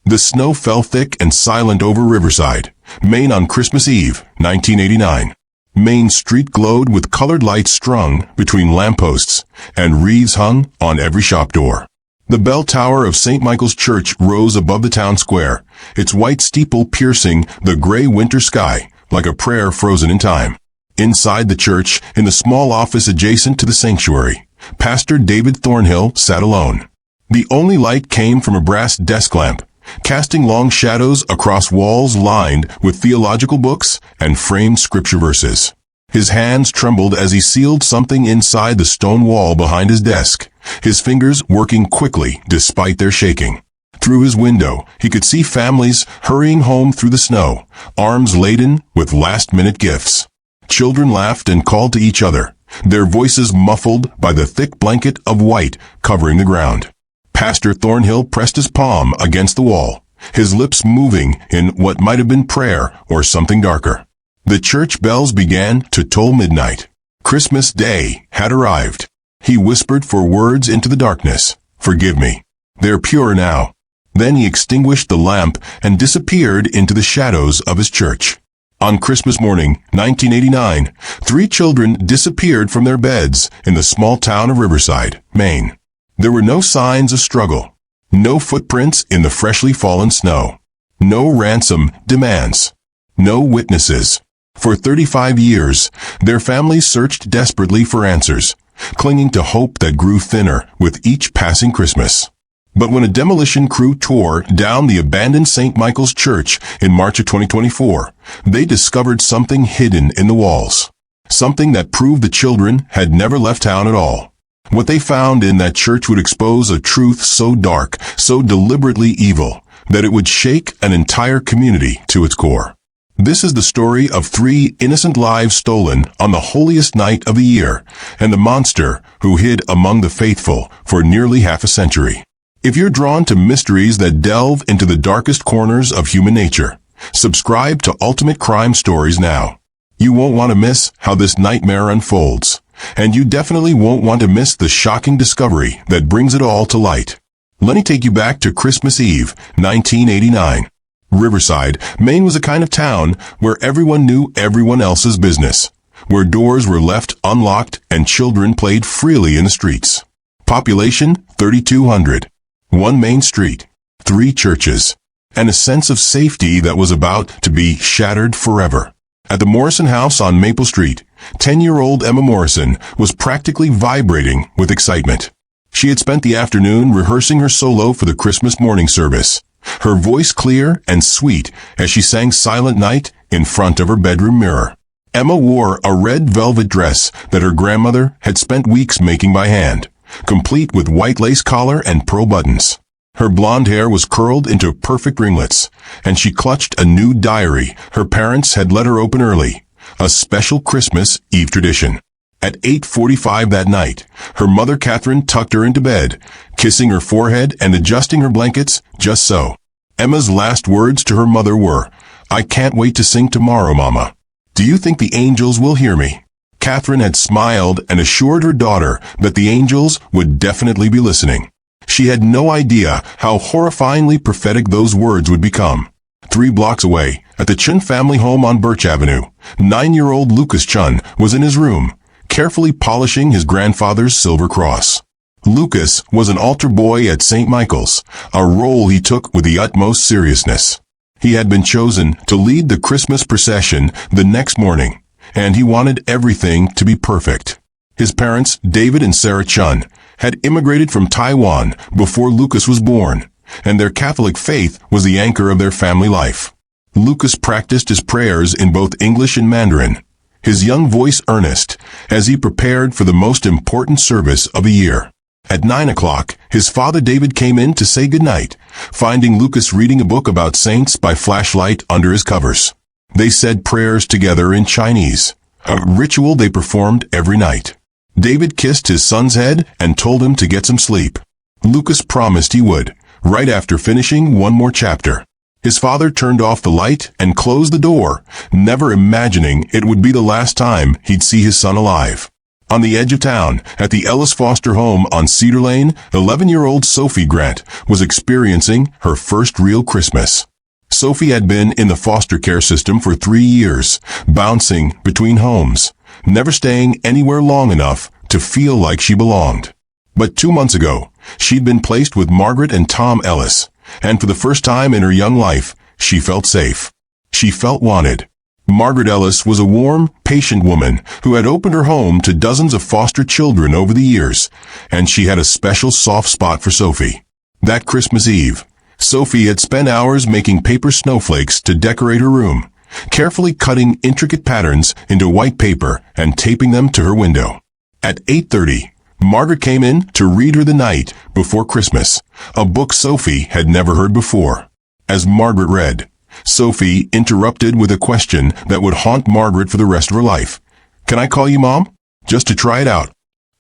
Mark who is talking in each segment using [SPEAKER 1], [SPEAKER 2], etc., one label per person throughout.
[SPEAKER 1] The snow fell thick and silent over Riverside, Maine on Christmas Eve, 1989. Main Street glowed with colored lights strung between lampposts, and wreaths hung on every shop door. The bell tower of St. Michael's Church rose above the town square, its white steeple piercing the gray winter sky like a prayer frozen in time. Inside the church, in the small office adjacent to the sanctuary, Pastor David Thornhill sat alone. The only light came from a brass desk lamp, casting long shadows across walls lined with theological books and framed scripture verses. His hands trembled as he sealed something inside the stone wall behind his desk, his fingers working quickly despite their shaking. Through his window, he could see families hurrying home through the snow, arms laden with last-minute gifts. Children laughed and called to each other, their voices muffled by the thick blanket of white covering the ground. Pastor Thornhill pressed his palm against the wall, his lips moving in what might have been prayer or something darker. The church bells began to toll midnight. Christmas Day had arrived. He whispered for words into the darkness, "Forgive me. They're pure now." Then he extinguished the lamp and disappeared into the shadows of his church. On Christmas morning, 1989, 3 children disappeared from their beds in the small town of Riverside, Maine. There were no signs of struggle, no footprints in the freshly fallen snow, no ransom demands, no witnesses. For 35 years, their families searched desperately for answers, clinging to hope that grew thinner with each passing Christmas. But when a demolition crew tore down the abandoned St. Michael's Church in March of 2024, they discovered something hidden in the walls, something that proved the children had never left town at all. What they found in that church would expose a truth so dark, so deliberately evil, that it would shake an entire community to its core. This is the story of 3 innocent lives stolen on the holiest night of the year, and the monster who hid among the faithful for nearly half a century. If you're drawn to mysteries that delve into the darkest corners of human nature, subscribe to Ultimate Crime Stories now. You won't want to miss how this nightmare unfolds, and you definitely won't want to miss the shocking discovery that brings it all to light. Let me take you back to Christmas Eve, 1989. Riverside, Maine was a kind of town where everyone knew everyone else's business, where doors were left unlocked and children played freely in the streets. Population, 3,200. 1 main street, 3 churches, and a sense of safety that was about to be shattered forever. At the Morrison house on Maple Street, 10-year-old Emma Morrison was practically vibrating with excitement. She had spent the afternoon rehearsing her solo for the Christmas morning service, her voice clear and sweet as she sang Silent Night in front of her bedroom mirror. Emma wore a red velvet dress that her grandmother had spent weeks making by hand, complete with white lace collar and pearl buttons. Her blonde hair was curled into perfect ringlets, and she clutched a new diary her parents had let her open early, a special Christmas Eve tradition. At 8:45 that night, her mother Catherine tucked her into bed, kissing her forehead and adjusting her blankets just so. Emma's last words to her mother were, "I can't wait to sing tomorrow, Mama. Do you think the angels will hear me?" Catherine had smiled and assured her daughter that the angels would definitely be listening. She had no idea how horrifyingly prophetic those words would become. 3 blocks away, at the Chen family home on Birch Avenue, 9-year-old Lucas Chen was in his room, carefully polishing his grandfather's silver cross. Lucas was an altar boy at St. Michael's, a role he took with the utmost seriousness. He had been chosen to lead the Christmas procession the next morning, and he wanted everything to be perfect. His parents, David and Sarah Chen, had immigrated from Taiwan before Lucas was born, and their Catholic faith was the anchor of their family life. Lucas practiced his prayers in both English and Mandarin, his young voice earnest, as he prepared for the most important service of the year. At 9 o'clock, his father David came in to say goodnight, finding Lucas reading a book about saints by flashlight under his covers. They said prayers together in Chinese, a ritual they performed every night. David kissed his son's head and told him to get some sleep. Lucas promised he would, right after finishing one more chapter. His father turned off the light and closed the door, never imagining it would be the last time he'd see his son alive. On the edge of town, at the Ellis Foster home on Cedar Lane, 11-year-old Sophie Grant was experiencing her first real Christmas. Sophie had been in the foster care system for 3 years, bouncing between homes, never staying anywhere long enough to feel like she belonged. But 2 months ago, she'd been placed with Margaret and Tom Ellis, and for the first time in her young life, she felt safe. She felt wanted. Margaret Ellis was a warm, patient woman who had opened her home to dozens of foster children over the years, and she had a special soft spot for Sophie. That Christmas Eve, Sophie had spent hours making paper snowflakes to decorate her room, carefully cutting intricate patterns into white paper and taping them to her window. At 8:30, Margaret came in to read her The Night Before Christmas, a book Sophie had never heard before. As Margaret read, Sophie interrupted with a question that would haunt Margaret for the rest of her life. "Can I call you Mom? Just to try it out."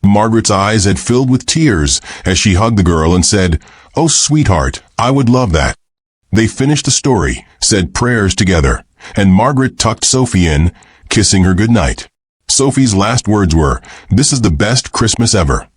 [SPEAKER 1] Margaret's eyes had filled with tears as she hugged the girl and said, "Oh, sweetheart, I would love that." They finished the story, said prayers together, and Margaret tucked Sophie in, kissing her goodnight. Sophie's last words were, "This is the best Christmas ever."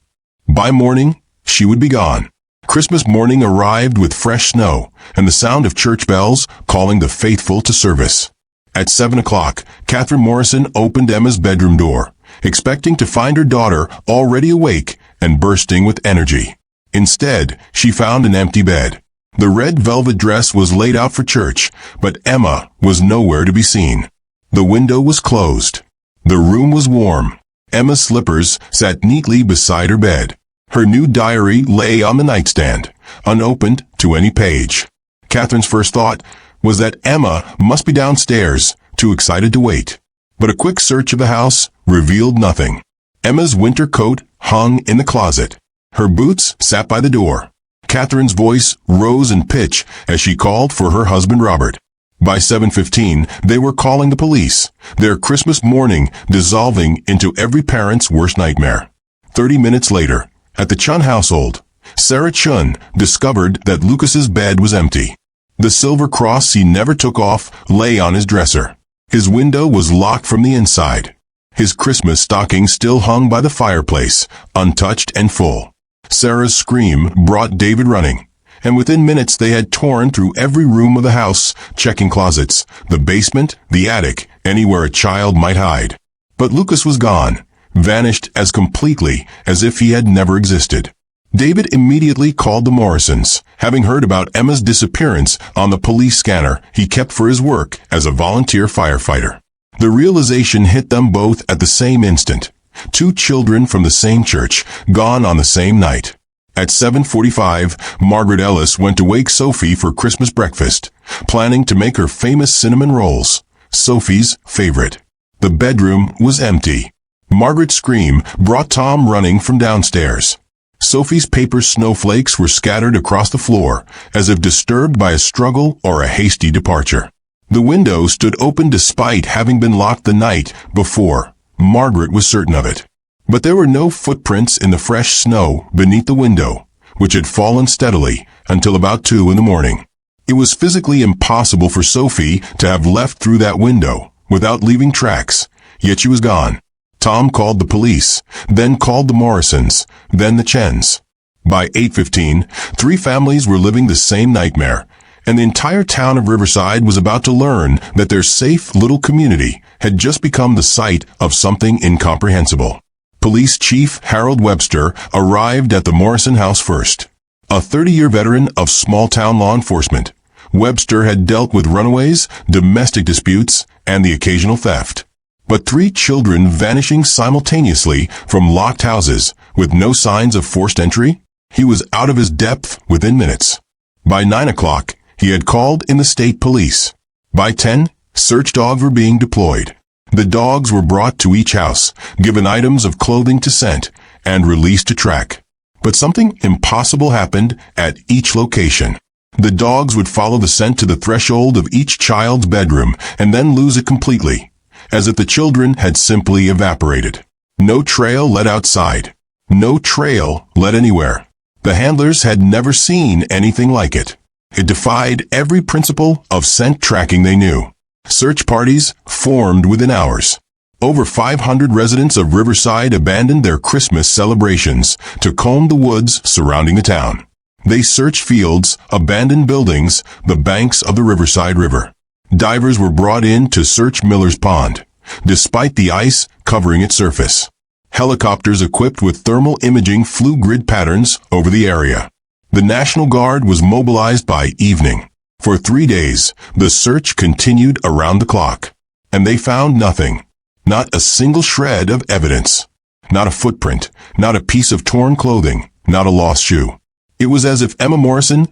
[SPEAKER 1] By morning, she would be gone. Christmas morning arrived with fresh snow and the sound of church bells calling the faithful to service. At 7 o'clock, Catherine Morrison opened Emma's bedroom door, expecting to find her daughter already awake and bursting with energy. Instead, she found an empty bed. The red velvet dress was laid out for church, but Emma was nowhere to be seen. The window was closed. The room was warm. Emma's slippers sat neatly beside her bed. Her new diary lay on the nightstand, unopened to any page. Catherine's first thought was that Emma must be downstairs, too excited to wait. But a quick search of the house revealed nothing. Emma's winter coat hung in the closet. Her boots sat by the door. Catherine's voice rose in pitch as she called for her husband Robert. By 7:15, they were calling the police, their Christmas morning dissolving into every parent's worst nightmare. 30 minutes later, at the Chen household, Sarah Chen discovered that Lucas's bed was empty. The silver cross he never took off lay on his dresser. His window was locked from the inside. His Christmas stocking still hung by the fireplace, untouched and full. Sarah's scream brought David running, and within minutes they had torn through every room of the house, checking closets, the basement, the attic, anywhere a child might hide. But Lucas was gone, vanished as completely as if he had never existed. David immediately called the Morrisons, having heard about Emma's disappearance on the police scanner he kept for his work as a volunteer firefighter. The realization hit them both at the same instant. 2 children from the same church, gone on the same night. At 7:45, Margaret Ellis went to wake Sophie for Christmas breakfast, planning to make her famous cinnamon rolls, Sophie's favorite. The bedroom was empty. Margaret's scream brought Tom running from downstairs. Sophie's paper snowflakes were scattered across the floor, as if disturbed by a struggle or a hasty departure. The window stood open despite having been locked the night before. Margaret was certain of it. But there were no footprints in the fresh snow beneath the window, which had fallen steadily until about 2 in the morning. It was physically impossible for Sophie to have left through that window without leaving tracks, yet she was gone. Tom called the police, then called the Morrisons, then the Chens. By 8:15, 3 families were living the same nightmare, and the entire town of Riverside was about to learn that their safe little community had just become the site of something incomprehensible. Police Chief Harold Webster arrived at the Morrison house first. A 30-year veteran of small-town law enforcement, Webster had dealt with runaways, domestic disputes, and the occasional theft. But 3 children vanishing simultaneously from locked houses with no signs of forced entry? He was out of his depth within minutes. By 9 o'clock, he had called in the state police. By 10, search dogs were being deployed. The dogs were brought to each house, given items of clothing to scent, and released to track. But something impossible happened at each location. The dogs would follow the scent to the threshold of each child's bedroom and then lose it completely, as if the children had simply evaporated. No trail led outside. No trail led anywhere. The handlers had never seen anything like it. It defied every principle of scent tracking they knew. Search parties formed within hours. Over 500 residents of Riverside abandoned their Christmas celebrations to comb the woods surrounding the town. They searched fields, abandoned buildings, the banks of the Riverside River. Divers were brought in to search Miller's Pond, despite the ice covering its surface. Helicopters equipped with thermal imaging flew grid patterns over the area. The National Guard was mobilized by evening. For 3 days, the search continued around the clock. And they found nothing. Not a single shred of evidence. Not a footprint, not a piece of torn clothing, not a lost shoe. It was as if Emma Morrison,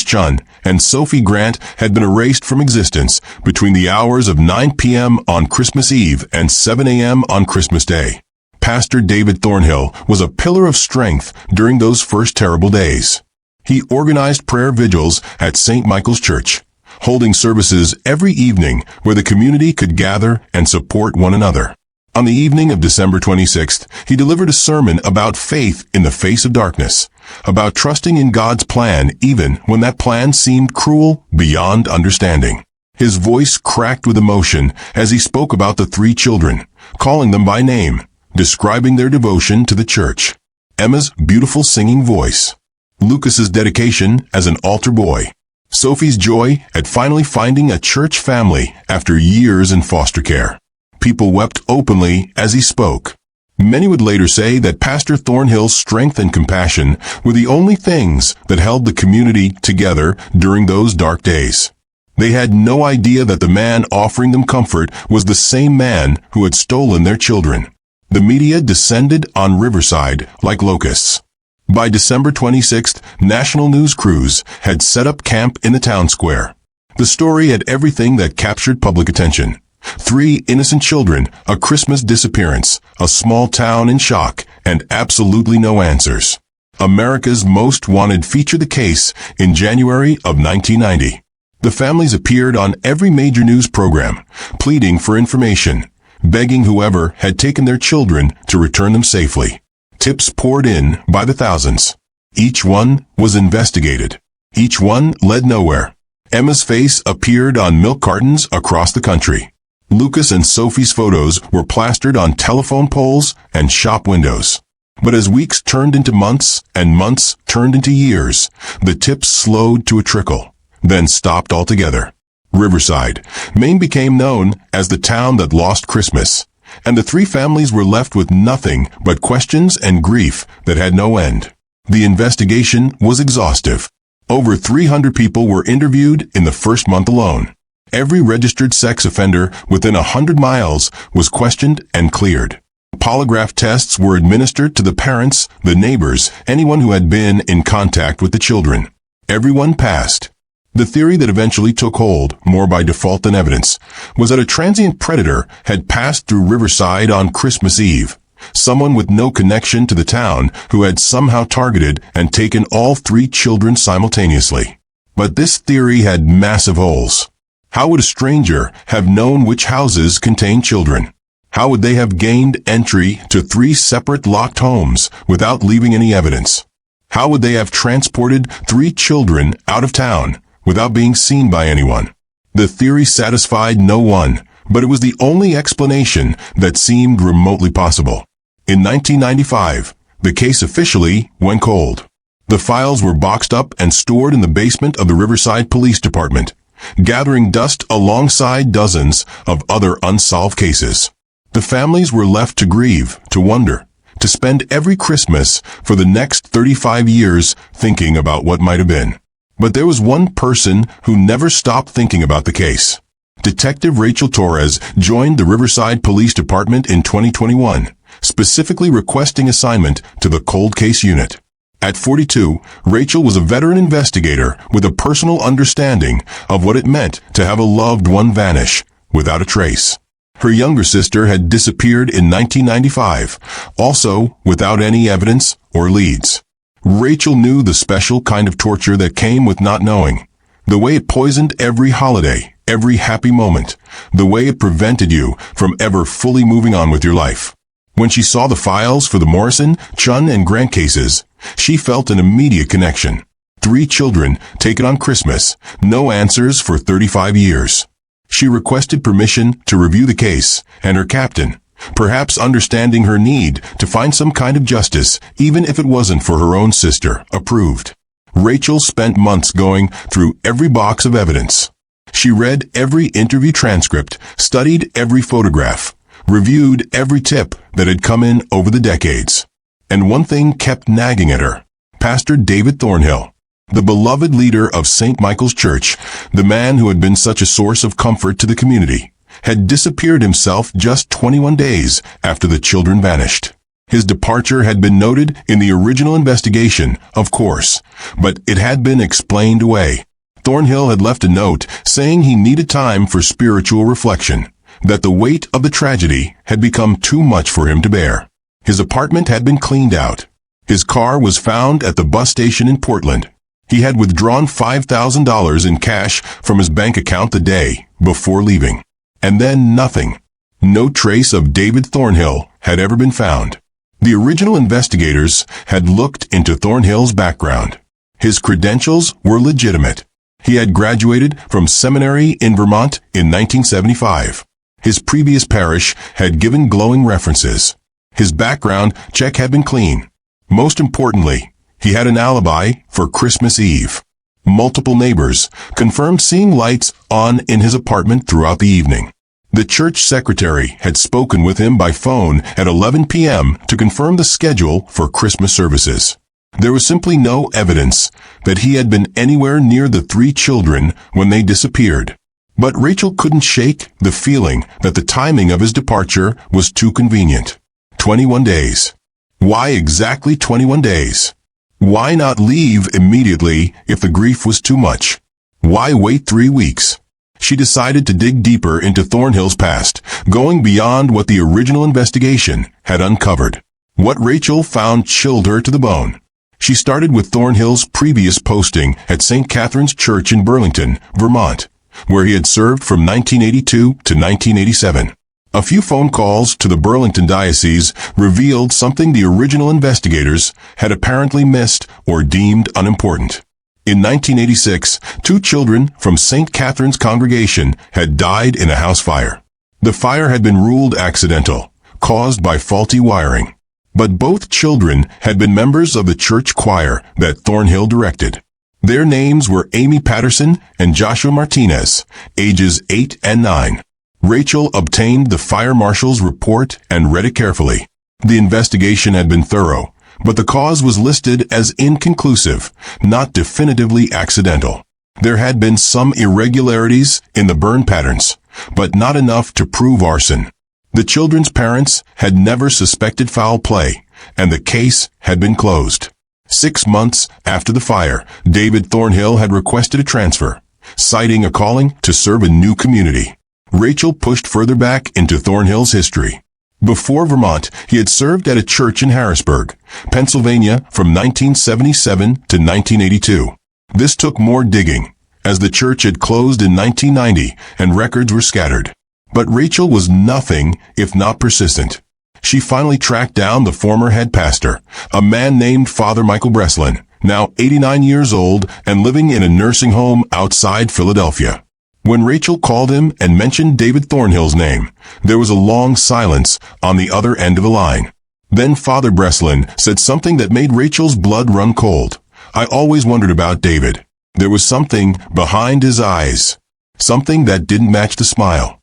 [SPEAKER 1] Chen, and Sophie Grant had been erased from existence between the hours of 9 p.m. on Christmas Eve and 7 a.m. on Christmas Day. Pastor David Thornhill was a pillar of strength during those first terrible days. He organized prayer vigils at St. Michael's Church, holding services every evening where the community could gather and support one another. On the evening of December 26th, he delivered a sermon about faith in the face of darkness, about trusting in God's plan even when that plan seemed cruel beyond understanding. His voice cracked with emotion as he spoke about the 3 children, calling them by name, describing their devotion to the church. Emma's beautiful singing voice. Lucas's dedication as an altar boy. Sophie's joy at finally finding a church family after years in foster care. People wept openly as he spoke. Many would later say that Pastor Thornhill's strength and compassion were the only things that held the community together during those dark days. They had no idea that the man offering them comfort was the same man who had stolen their children. The media descended on Riverside like locusts. By December 26th, national news crews had set up camp in the town square. The story had everything that captured public attention. 3 innocent children, a Christmas disappearance, a small town in shock, and absolutely no answers. America's Most Wanted featured the case in January of 1990. The families appeared on every major news program, pleading for information, begging whoever had taken their children to return them safely. Tips poured in by the thousands. Each one was investigated. Each one led nowhere. Emma's face appeared on milk cartons across the country. Lucas and Sophie's photos were plastered on telephone poles and shop windows. But as weeks turned into months and months turned into years, the tips slowed to a trickle, then stopped altogether. Riverside, Maine became known as the town that lost Christmas, and the 3 families were left with nothing but questions and grief that had no end. The investigation was exhaustive. Over 300 people were interviewed in the first month alone. Every registered sex offender within 100 miles was questioned and cleared. Polygraph tests were administered to the parents, the neighbors, anyone who had been in contact with the children. Everyone passed. The theory that eventually took hold, more by default than evidence, was that a transient predator had passed through Riverside on Christmas Eve, someone with no connection to the town who had somehow targeted and taken all 3 children simultaneously. But this theory had massive holes. How would a stranger have known which houses contained children? How would they have gained entry to 3 separate locked homes without leaving any evidence? How would they have transported 3 children out of town without being seen by anyone? The theory satisfied no one, but it was the only explanation that seemed remotely possible. In 1995, the case officially went cold. The files were boxed up and stored in the basement of the Riverside Police Department, gathering dust alongside dozens of other unsolved cases. The families were left to grieve, to wonder, to spend every Christmas for the next 35 years thinking about what might have been. But there was one person who never stopped thinking about the case. Detective Rachel Torres joined the Riverside Police Department in 2021, specifically requesting assignment to the Cold Case Unit. At 42, Rachel was a veteran investigator with a personal understanding of what it meant to have a loved one vanish without a trace. Her younger sister had disappeared in 1995, also without any evidence or leads. Rachel knew the special kind of torture that came with not knowing, the way it poisoned every holiday, every happy moment, the way it prevented you from ever fully moving on with your life. When she saw the files for the Morrison, Chen, and Grant cases, she felt an immediate connection. 3 children taken on Christmas, no answers for 35 years. She requested permission to review the case, and her captain, perhaps understanding her need to find some kind of justice, even if it wasn't for her own sister, approved. Rachel spent months going through every box of evidence. She read every interview transcript, studied every photograph, reviewed every tip that had come in over the decades. And one thing kept nagging at her. Pastor David Thornhill, the beloved leader of St. Michael's Church, the man who had been such a source of comfort to the community, had disappeared himself just 21 days after the children vanished. His departure had been noted in the original investigation, of course, but it had been explained away. Thornhill had left a note saying he needed time for spiritual reflection, that the weight of the tragedy had become too much for him to bear. His apartment had been cleaned out. His car was found at the bus station in Portland. He had withdrawn $5,000 in cash from his bank account the day before leaving. And then nothing. No trace of David Thornhill had ever been found. The original investigators had looked into Thornhill's background. His credentials were legitimate. He had graduated from seminary in Vermont in 1975. His previous parish had given glowing references. His background check had been clean. Most importantly, he had an alibi for Christmas Eve. Multiple neighbors confirmed seeing lights on in his apartment throughout the evening. The church secretary had spoken with him by phone at 11 p.m. to confirm the schedule for Christmas services. There was simply no evidence that he had been anywhere near the 3 children when they disappeared. But Rachel couldn't shake the feeling that the timing of his departure was too convenient. 21 days. Why exactly 21 days? Why not leave immediately if the grief was too much? Why wait 3 weeks? She decided to dig deeper into Thornhill's past, going beyond what the original investigation had uncovered. What Rachel found chilled her to the bone. She started with Thornhill's previous posting at St. Catherine's Church in Burlington, Vermont, where he had served from 1982 to 1987. A few phone calls to the Burlington diocese revealed something the original investigators had apparently missed or deemed unimportant. In 1986, 2 children from St. Catherine's congregation had died in a house fire. The fire had been ruled accidental, caused by faulty wiring. But both children had been members of the church choir that Thornhill directed. Their names were Amy Patterson and Joshua Martinez, ages 8 and 9. Rachel obtained the fire marshal's report and read it carefully. The investigation had been thorough, but the cause was listed as inconclusive, not definitively accidental. There had been some irregularities in the burn patterns, but not enough to prove arson. The children's parents had never suspected foul play, and the case had been closed. 6 months after the fire, David Thornhill had requested a transfer, citing a calling to serve a new community. Rachel pushed further back into Thornhill's history. Before Vermont, he had served at a church in Harrisburg, Pennsylvania from 1977 to 1982. This took more digging, as the church had closed in 1990 and records were scattered. But Rachel was nothing if not persistent. She finally tracked down the former head pastor, a man named Father Michael Breslin, now 89 years old and living in a nursing home outside Philadelphia. When Rachel called him and mentioned David Thornhill's name, there was a long silence on the other end of the line. Then Father Breslin said something that made Rachel's blood run cold. "I always wondered about David. There was something behind his eyes, something that didn't match the smile."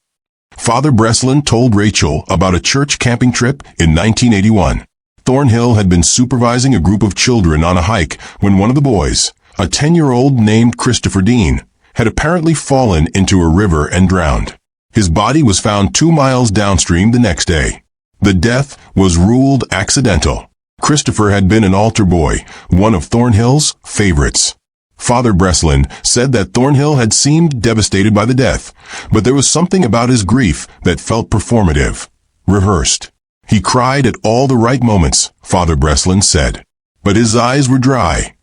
[SPEAKER 1] Father Breslin told Rachel about a church camping trip in 1981. Thornhill had been supervising a group of children on a hike when one of the boys, a 10-year-old named Christopher Dean, had apparently fallen into a river and drowned. His body was found 2 miles downstream the next day. The death was ruled accidental. Christopher had been an altar boy, one of Thornhill's favorites. Father Breslin said that Thornhill had seemed devastated by the death, but there was something about his grief that felt performative, rehearsed. He cried at all the right moments, Father Breslin said, but his eyes were dry.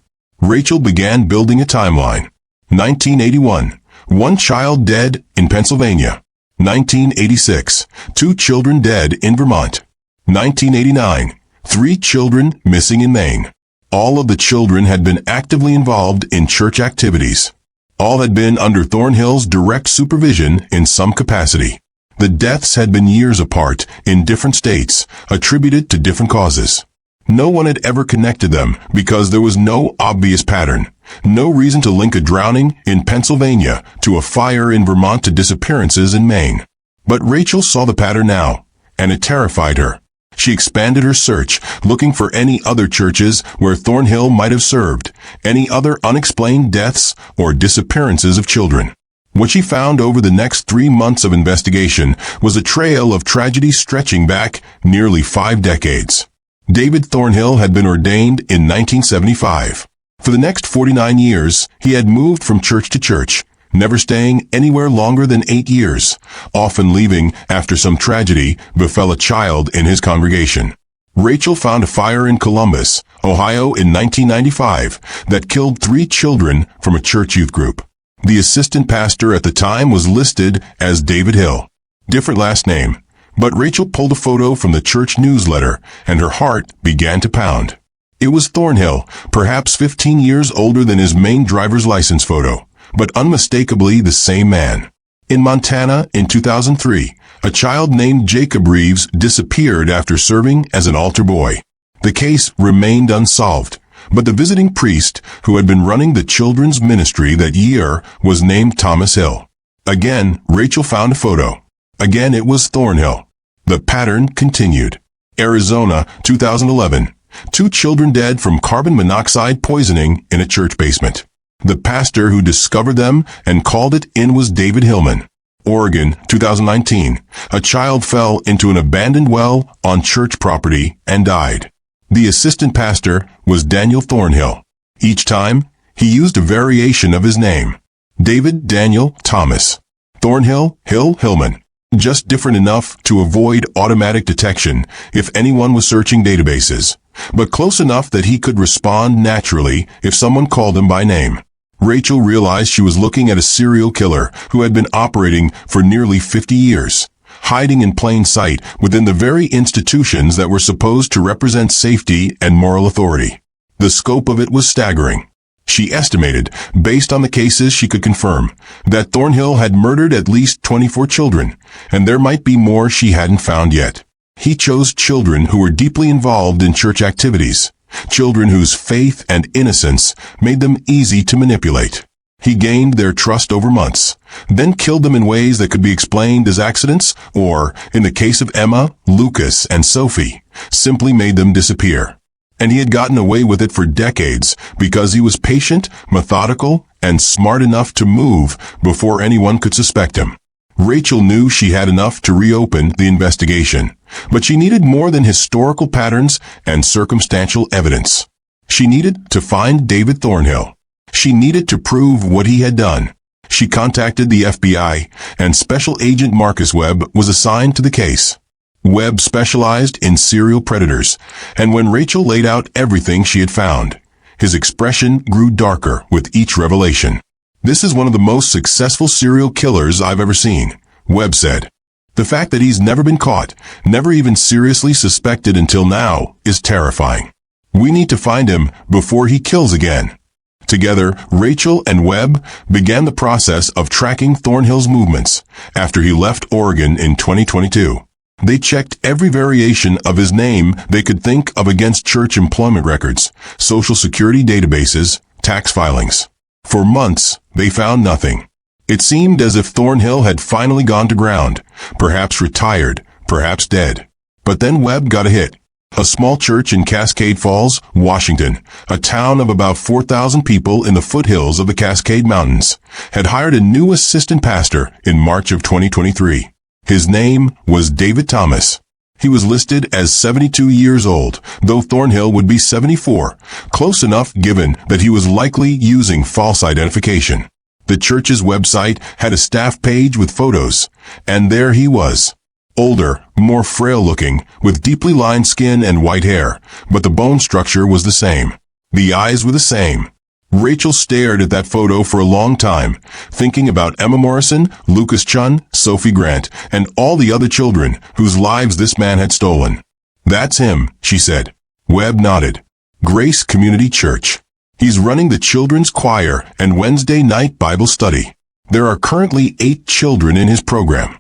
[SPEAKER 1] Rachel began building a timeline. 1981, 1 child dead in Pennsylvania. 1986, 2 children dead in Vermont. 1989, 3 children missing in Maine. All of the children had been actively involved in church activities. All had been under Thornhill's direct supervision in some capacity. The deaths had been years apart, in different states, attributed to different causes. No one had ever connected them because there was no obvious pattern. No reason to link a drowning in Pennsylvania to a fire in Vermont to disappearances in Maine. But Rachel saw the pattern now, and it terrified her. She expanded her search, looking for any other churches where Thornhill might have served, any other unexplained deaths or disappearances of children. What she found over the next 3 months of investigation was a trail of tragedy stretching back nearly 5 decades. David Thornhill had been ordained in 1975. For the next 49 years, he had moved from church to church, never staying anywhere longer than 8 years, often leaving after some tragedy befell a child in his congregation. Rachel found a fire in Columbus, Ohio in 1995 that killed 3 children from a church youth group. The assistant pastor at the time was listed as David Hill. Different last name. But Rachel pulled a photo from the church newsletter, and her heart began to pound. It was Thornhill, perhaps 15 years older than his Maine driver's license photo, but unmistakably the same man. In Montana, in 2003, a child named Jacob Reeves disappeared after serving as an altar boy. The case remained unsolved, but the visiting priest who had been running the children's ministry that year was named Thomas Hill. Again, Rachel found a photo. Again, it was Thornhill. The pattern continued. Arizona, 2011. 2 children dead from carbon monoxide poisoning in a church basement. The pastor who discovered them and called it in was David Hillman. Oregon, 2019. A child fell into an abandoned well on church property and died. The assistant pastor was Daniel Thornhill. Each time, he used a variation of his name. David Daniel Thomas. Thornhill Hill Hillman. Just different enough to avoid automatic detection if anyone was searching databases, but close enough that he could respond naturally if someone called him by name. Rachel realized she was looking at a serial killer who had been operating for nearly 50 years, hiding in plain sight within the very institutions that were supposed to represent safety and moral authority. The scope of it was staggering. She estimated, based on the cases she could confirm, that Thornhill had murdered at least 24 children, and there might be more she hadn't found yet. He chose children who were deeply involved in church activities, children whose faith and innocence made them easy to manipulate. He gained their trust over months, then killed them in ways that could be explained as accidents, or, in the case of Emma, Lucas, and Sophie, simply made them disappear. And he had gotten away with it for decades because he was patient, methodical, and smart enough to move before anyone could suspect him. Rachel knew she had enough to reopen the investigation, but she needed more than historical patterns and circumstantial evidence. She needed to find David Thornhill. She needed to prove what he had done. She contacted the FBI, and Special Agent Marcus Webb was assigned to the case. Webb specialized in serial predators, and when Rachel laid out everything she had found, his expression grew darker with each revelation. "This is one of the most successful serial killers I've ever seen," Webb said. "The fact that he's never been caught, never even seriously suspected until now, is terrifying. We need to find him before he kills again." Together, Rachel and Webb began the process of tracking Thornhill's movements after he left Oregon in 2022. They checked every variation of his name they could think of against church employment records, social security databases, tax filings. For months, they found nothing. It seemed as if Thornhill had finally gone to ground, perhaps retired, perhaps dead. But then Webb got a hit. A small church in Cascade Falls, Washington, a town of about 4,000 people in the foothills of the Cascade Mountains, had hired a new assistant pastor in March of 2023. His name was David Thomas. He was listed as 72 years old, though Thornhill would be 74, close enough given that he was likely using false identification. The church's website had a staff page with photos, and there he was. Older, more frail-looking, with deeply lined skin and white hair, but the bone structure was the same. The eyes were the same. Rachel stared at that photo for a long time, thinking about Emma Morrison, Chen, Sophie Grant, and all the other children whose lives this man had stolen. "That's him," she said. Webb nodded. "Grace Community Church. He's running the children's choir and Wednesday night Bible study. There are currently 8 children in his program."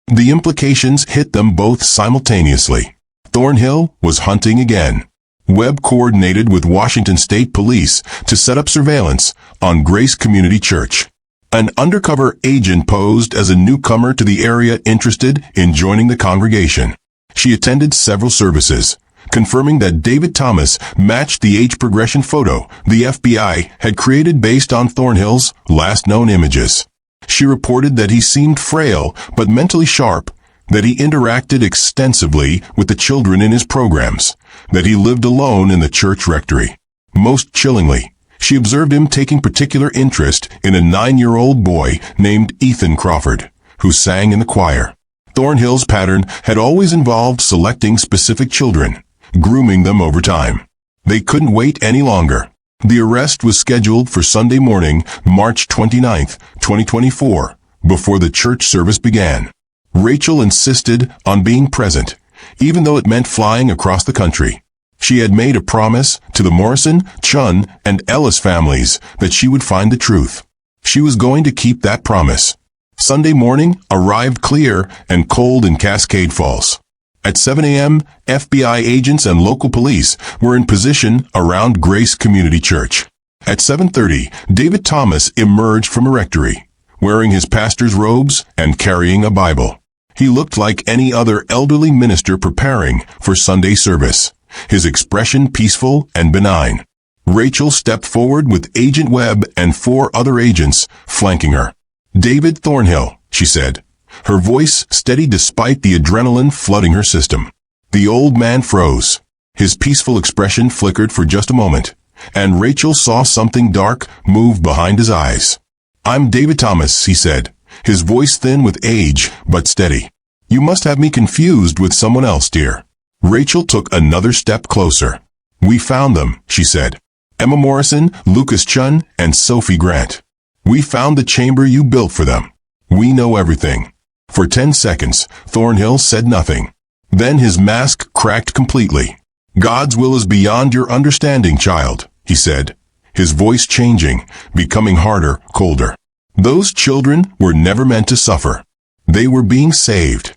[SPEAKER 1] The implications hit them both simultaneously. Thornhill was hunting again. Webb coordinated with Washington State Police to set up surveillance on Grace Community Church. An undercover agent posed as a newcomer to the area interested in joining the congregation. She attended several services, confirming that David Thomas matched the age progression photo the FBI had created based on Thornhill's last known images. She reported that he seemed frail but mentally sharp, that he interacted extensively with the children in his programs, that he lived alone in the church rectory. Most chillingly, she observed him taking particular interest in a 9-year-old boy named Ethan Crawford, who sang in the choir. Thornhill's pattern had always involved selecting specific children, grooming them over time. They couldn't wait any longer. The arrest was scheduled for Sunday morning, March 29, 2024, before the church service began. Rachel insisted on being present, even though it meant flying across the country. She had made a promise to the Morrison, Chen, and Ellis families that she would find the truth. She was going to keep that promise. Sunday morning arrived clear and cold in Cascade Falls. At 7 a.m., FBI agents and local police were in position around Grace Community Church. At 7:30, David Thomas emerged from a rectory, wearing his pastor's robes and carrying a Bible. He looked like any other elderly minister preparing for Sunday service, his expression peaceful and benign. Rachel stepped forward with Agent Webb and 4 other agents flanking her. "David Thornhill," she said, her voice steady despite the adrenaline flooding her system. The old man froze. His peaceful expression flickered for just a moment, and Rachel saw something dark move behind his eyes. "I'm David Thomas," he said, his voice thin with age but steady. "You must have me confused with someone else, dear." Rachel took another step closer. "We found them," she said. "Emma Morrison, Lucas Chen, and Sophie Grant. We found the chamber you built for them. We know everything." For 10 seconds, Thornhill said nothing. Then his mask cracked completely. "God's will is beyond your understanding, child," he said, his voice changing, becoming harder, colder. "Those children were never meant to suffer. They were being saved."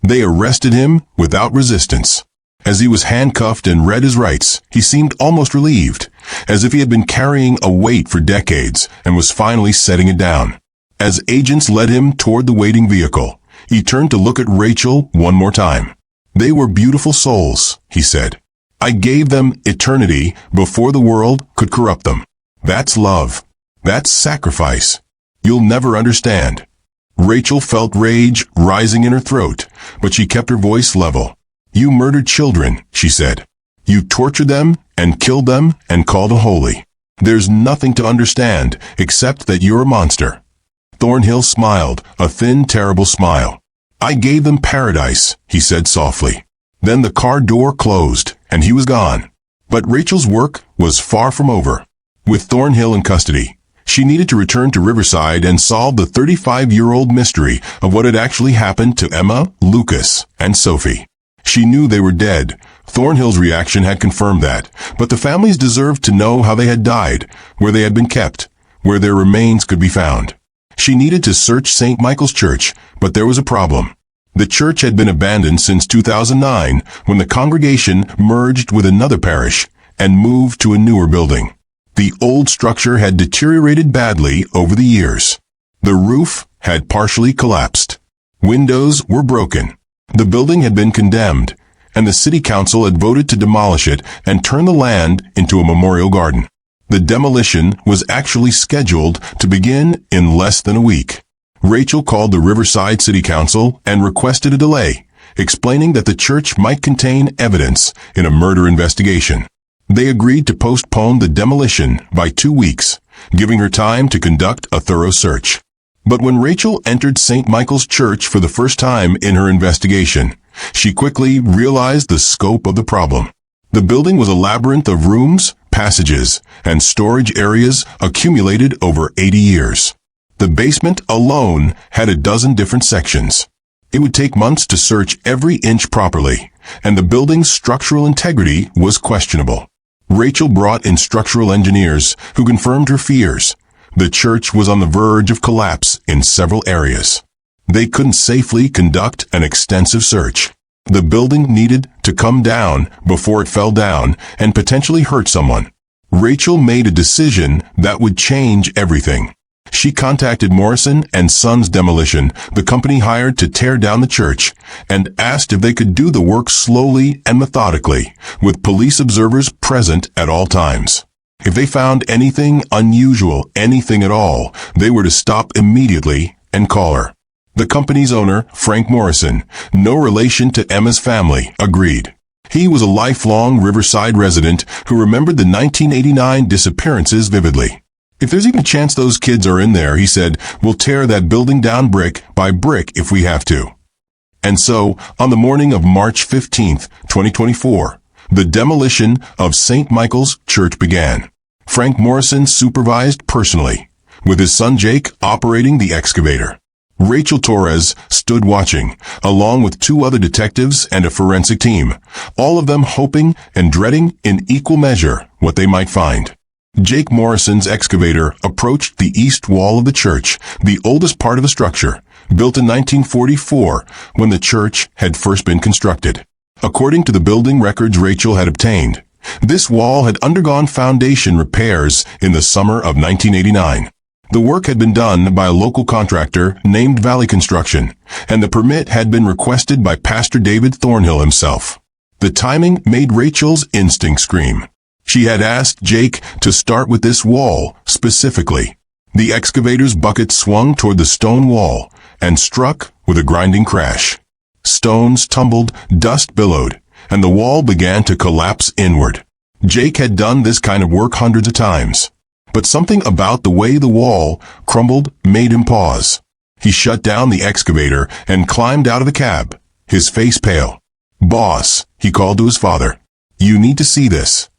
[SPEAKER 1] They arrested him without resistance. As he was handcuffed and read his rights, he seemed almost relieved, as if he had been carrying a weight for decades and was finally setting it down. As agents led him toward the waiting vehicle, he turned to look at Rachel one more time. "They were beautiful souls," he said. "I gave them eternity before the world could corrupt them. That's love. That's sacrifice. You'll never understand." Rachel felt rage rising in her throat, but she kept her voice level. "You murdered children," she said. "You tortured them and killed them and called them holy. There's nothing to understand except that you're a monster." Thornhill smiled, a thin, terrible smile. "I gave them paradise," he said softly. Then the car door closed, and he was gone. But Rachel's work was far from over. With Thornhill in custody, she needed to return to Riverside and solve the 35-year-old mystery of what had actually happened to Emma, Lucas, and Sophie. She knew they were dead. Thornhill's reaction had confirmed that, but the families deserved to know how they had died, where they had been kept, where their remains could be found. She needed to search St. Michael's Church, but there was a problem. The church had been abandoned since 2009, when the congregation merged with another parish and moved to a newer building. The old structure had deteriorated badly over the years. The roof had partially collapsed. Windows were broken. The building had been condemned, and the city council had voted to demolish it and turn the land into a memorial garden. The demolition was actually scheduled to begin in less than a week. Rachel called the Riverside City Council and requested a delay, explaining that the church might contain evidence in a murder investigation. They agreed to postpone the demolition by 2 weeks, giving her time to conduct a thorough search. But when Rachel entered St. Michael's Church for the first time in her investigation, she quickly realized the scope of the problem. The building was a labyrinth of rooms, passages, and storage areas accumulated over 80 years. The basement alone had a dozen different sections. It would take months to search every inch properly, and the building's structural integrity was questionable. Rachel brought in structural engineers who confirmed her fears. The church was on the verge of collapse in several areas. They couldn't safely conduct an extensive search. The building needed to come down before it fell down and potentially hurt someone. Rachel made a decision that would change everything. She contacted Morrison and Sons Demolition, the company hired to tear down the church, and asked if they could do the work slowly and methodically, with police observers present at all times. If they found anything unusual, anything at all, they were to stop immediately and call her. The company's owner, Frank Morrison, no relation to Emma's family, agreed. He was a lifelong Riverside resident who remembered the 1989 disappearances vividly. If there's even a chance those kids are in there, he said, we'll tear that building down brick by brick if we have to. And so, on the morning of March 15th, 2024, the demolition of St. Michael's Church began. Frank Morrison supervised personally, with his son Jake operating the excavator. Rachel Torres stood watching, along with 2 other detectives and a forensic team, all of them hoping and dreading in equal measure what they might find. Jake Morrison's excavator approached the east wall of the church, the oldest part of the structure, built in 1944 when the church had first been constructed. According to the building records Rachel had obtained, this wall had undergone foundation repairs in the summer of 1989. The work had been done by a local contractor named Valley Construction, and the permit had been requested by Pastor David Thornhill himself. The timing made Rachel's instinct scream. She had asked Jake to start with this wall specifically. The excavator's bucket swung toward the stone wall and struck with a grinding crash. Stones tumbled, dust billowed, and the wall began to collapse inward. Jake had done this kind of work hundreds of times, but something about the way the wall crumbled made him pause. He shut down the excavator and climbed out of the cab, his face pale. "Boss," he called to his father, "you need to see this."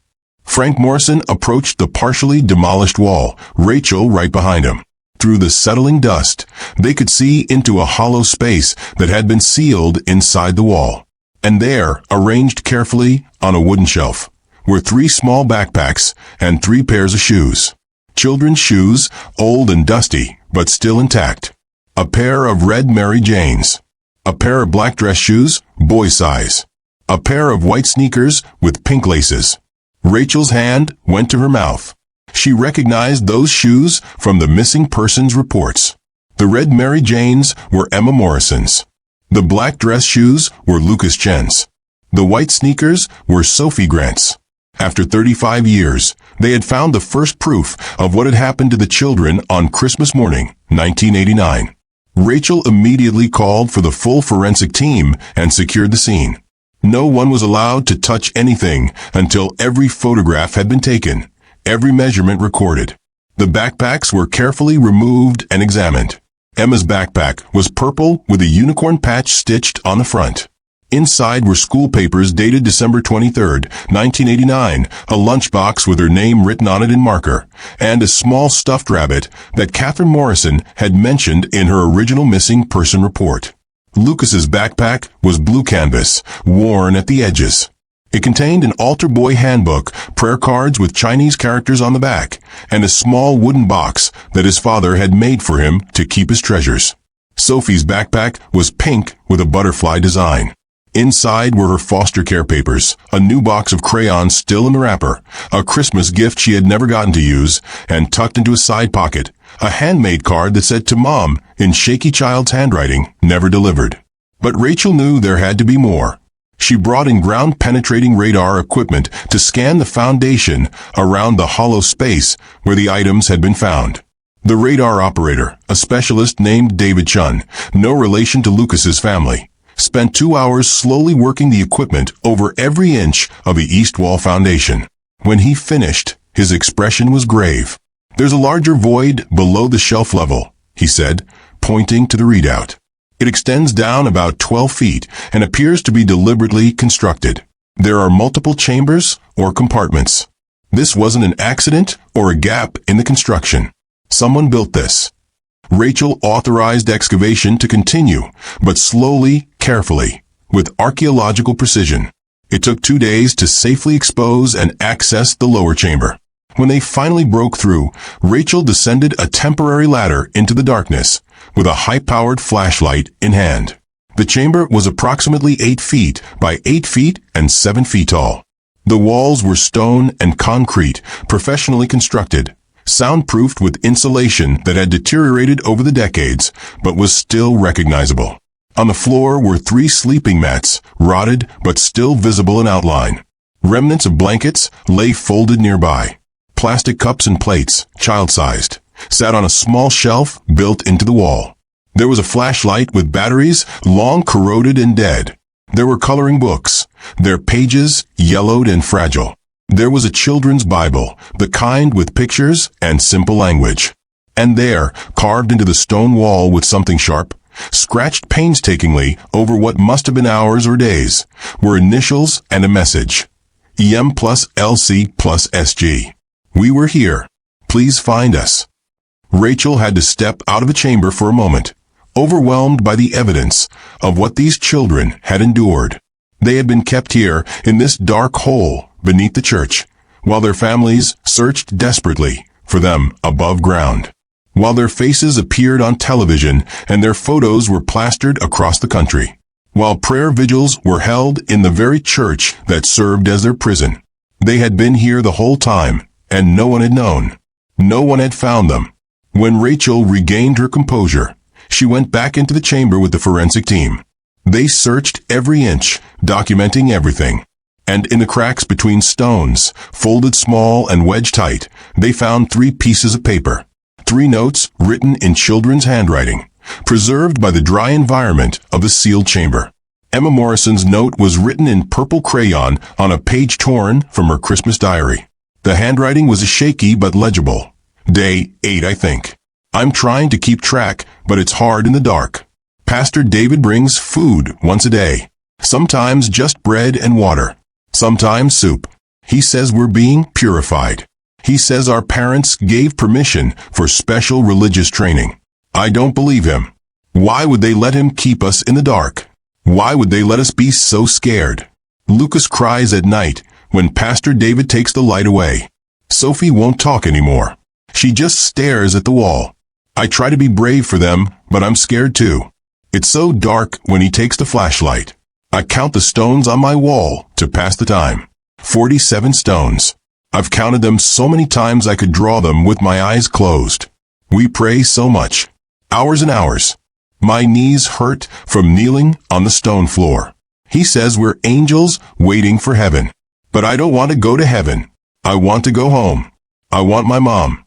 [SPEAKER 1] Frank Morrison approached the partially demolished wall, Rachel right behind him. Through the settling dust, they could see into a hollow space that had been sealed inside the wall. And there, arranged carefully on a wooden shelf, were 3 small backpacks and 3 pairs of shoes. Children's shoes, old and dusty, but still intact. A pair of red Mary Janes. A pair of black dress shoes, boy size. A pair of white sneakers with pink laces. Rachel's hand went to her mouth. She recognized those shoes from the missing persons reports. The red Mary Janes were Emma Morrison's. The black dress shoes were Lucas Chen's. The white sneakers were Sophie Grant's. After 35 years, they had found the first proof of what had happened to the children on Christmas morning, 1989. Rachel immediately called for the full forensic team and secured the scene. No one was allowed to touch anything until every photograph had been taken, every measurement recorded. The backpacks were carefully removed and examined. Emma's backpack was purple with a unicorn patch stitched on the front. Inside were school papers dated December 23, 1989, a lunchbox with her name written on it in marker, and a small stuffed rabbit that Catherine Morrison had mentioned in her original missing person report. Lucas's backpack was blue canvas, worn at the edges. It contained an altar boy handbook, prayer cards with Chinese characters on the back, and a small wooden box that his father had made for him to keep his treasures. Sophie's backpack was pink with a butterfly design. Inside were her foster care papers, a new box of crayons still in the wrapper, a Christmas gift she had never gotten to use, and tucked into a side pocket, a handmade card that said to Mom, in shaky child's handwriting, never delivered. But Rachel knew there had to be more. She brought in ground-penetrating radar equipment to scan the foundation around the hollow space where the items had been found. The radar operator, a specialist named David Chen, no relation to Lucas's family, spent 2 hours slowly working the equipment over every inch of the east wall foundation. When he finished, his expression was grave. "There's a larger void below the shelf level," he said, pointing to the readout. "It extends down about 12 feet and appears to be deliberately constructed. There are multiple chambers or compartments. This wasn't an accident or a gap in the construction. Someone built this." Rachel authorized excavation to continue, but slowly, carefully, with archaeological precision. It took 2 days to safely expose and access the lower chamber. When they finally broke through, Rachel descended a temporary ladder into the darkness, with a high-powered flashlight in hand. The chamber was approximately 8 feet by 8 feet and 7 feet tall. The walls were stone and concrete, professionally constructed, soundproofed with insulation that had deteriorated over the decades, but was still recognizable. On the floor were 3 sleeping mats, rotted but still visible in outline. Remnants of blankets lay folded nearby. Plastic cups and plates, child-sized, sat on a small shelf built into the wall. There was a flashlight with batteries long corroded and dead. There were coloring books, their pages yellowed and fragile. There was a children's Bible, the kind with pictures and simple language. And there, carved into the stone wall with something sharp, scratched painstakingly over what must have been hours or days, were initials and a message. EM plus LC plus SG. We were here. Please find us. Rachel had to step out of the chamber for a moment, overwhelmed by the evidence of what these children had endured. They had been kept here in this dark hole beneath the church, while their families searched desperately for them above ground, while their faces appeared on television and their photos were plastered across the country, while prayer vigils were held in the very church that served as their prison. They had been here the whole time, and no one had known. No one had found them. When Rachel regained her composure, she went back into the chamber with the forensic team. They searched every inch, documenting everything. And in the cracks between stones, folded small and wedged tight, they found 3 pieces of paper. 3 notes written in children's handwriting, preserved by the dry environment of the sealed chamber. Emma Morrison's note was written in purple crayon on a page torn from her Christmas diary. The handwriting was shaky but legible. Day 8, I think. I'm trying to keep track, but it's hard in the dark. Pastor David brings food once a day. Sometimes just bread and water. Sometimes soup. He says we're being purified. He says our parents gave permission for special religious training. I don't believe him. Why would they let him keep us in the dark? Why would they let us be so scared? Lucas cries at night when Pastor David takes the light away. Sophie won't talk anymore. She just stares at the wall. I try to be brave for them, but I'm scared too. It's so dark when he takes the flashlight. I count the stones on my wall to pass the time. 47 stones. I've counted them so many times I could draw them with my eyes closed. We pray so much. Hours and hours. My knees hurt from kneeling on the stone floor. He says we're angels waiting for heaven. But I don't want to go to heaven. I want to go home. I want my mom.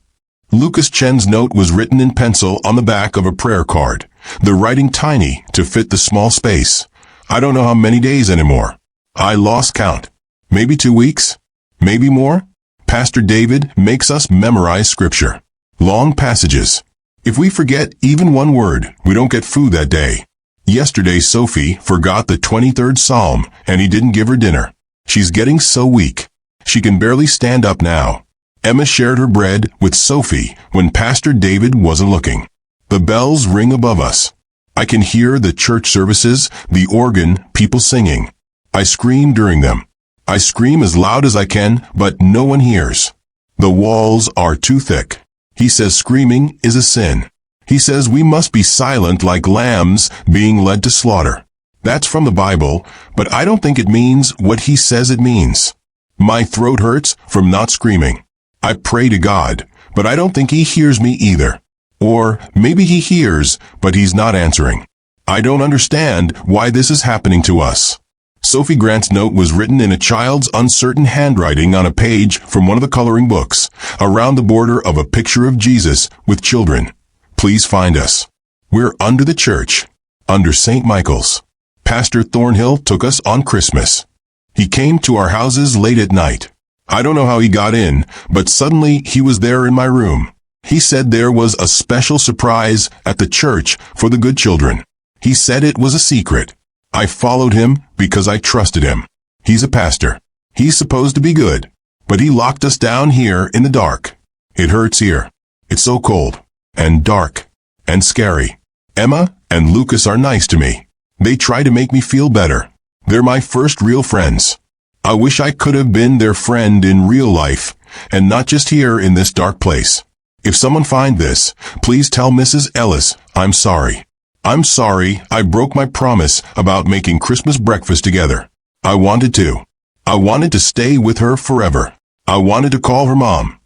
[SPEAKER 1] Lucas Chen's note was written in pencil on the back of a prayer card, the writing tiny to fit the small space. I don't know how many days anymore. I lost count. Maybe 2 weeks? Maybe more? Pastor David makes us memorize scripture. Long passages. If we forget even one word, we don't get food that day. Yesterday, Sophie forgot the 23rd Psalm, and he didn't give her dinner. She's getting so weak. She can barely stand up now. Emma shared her bread with Sophie when Pastor David wasn't looking. The bells ring above us. I can hear the church services, the organ, people singing. I scream during them. I scream as loud as I can, but no one hears. The walls are too thick. He says screaming is a sin. He says we must be silent like lambs being led to slaughter. That's from the Bible, but I don't think it means what he says it means. My throat hurts from not screaming. I pray to God, but I don't think he hears me either. Or maybe he hears, but he's not answering. I don't understand why this is happening to us. Sophie Grant's note was written in a child's uncertain handwriting on a page from one of the coloring books, around the border of a picture of Jesus with children. Please find us. We're under the church, under St. Michael's. Pastor Thornhill took us on Christmas. He came to our houses late at night. I don't know how he got in, but suddenly he was there in my room. He said there was a special surprise at the church for the good children. He said it was a secret. I followed him because I trusted him. He's a pastor. He's supposed to be good, but he locked us down here in the dark. It hurts here. It's so cold, and dark, and scary. Emma and Lucas are nice to me. They try to make me feel better. They're my first real friends. I wish I could have been their friend in real life, and not just here in this dark place. If someone find this, please tell Mrs. Ellis, I'm sorry. I'm sorry I broke my promise about making Christmas breakfast together. I wanted to stay with her forever. I wanted to call her mom.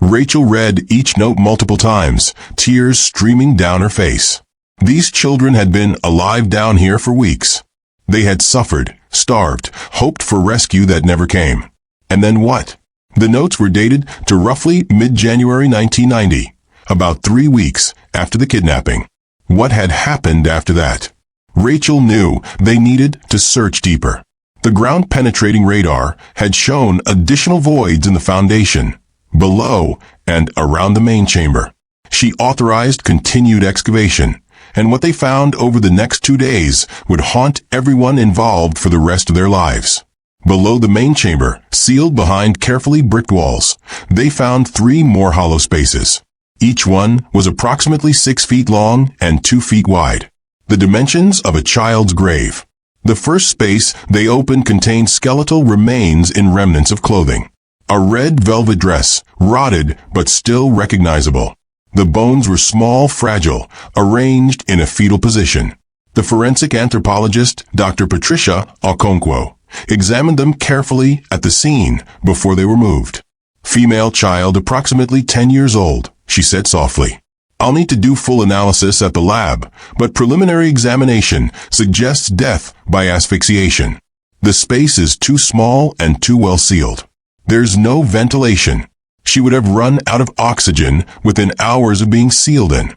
[SPEAKER 1] Rachel read each note multiple times, tears streaming down her face. These children had been alive down here for weeks. They had suffered, starved, hoped for rescue that never came. And then what? The notes were dated to roughly mid-January 1990, about 3 weeks after the kidnapping. What had happened after that? Rachel knew they needed to search deeper. The ground-penetrating radar had shown additional voids in the foundation, below and around the main chamber. She authorized continued excavation, and what they found over the next 2 days would haunt everyone involved for the rest of their lives. Below the main chamber, sealed behind carefully bricked walls, they found 3 more hollow spaces. Each one was approximately 6 feet long and 2 feet wide, the dimensions of a child's grave. The first space they opened contained skeletal remains in remnants of clothing. A red velvet dress, rotted but still recognizable. The bones were small, fragile, arranged in a fetal position. The forensic anthropologist, Dr. Patricia Okonkwo, examined them carefully at the scene before they were moved. Female child approximately 10 years old, she said softly. I'll need to do full analysis at the lab, but preliminary examination suggests death by asphyxiation. The space is too small and too well sealed. There's no ventilation. She would have run out of oxygen within hours of being sealed in.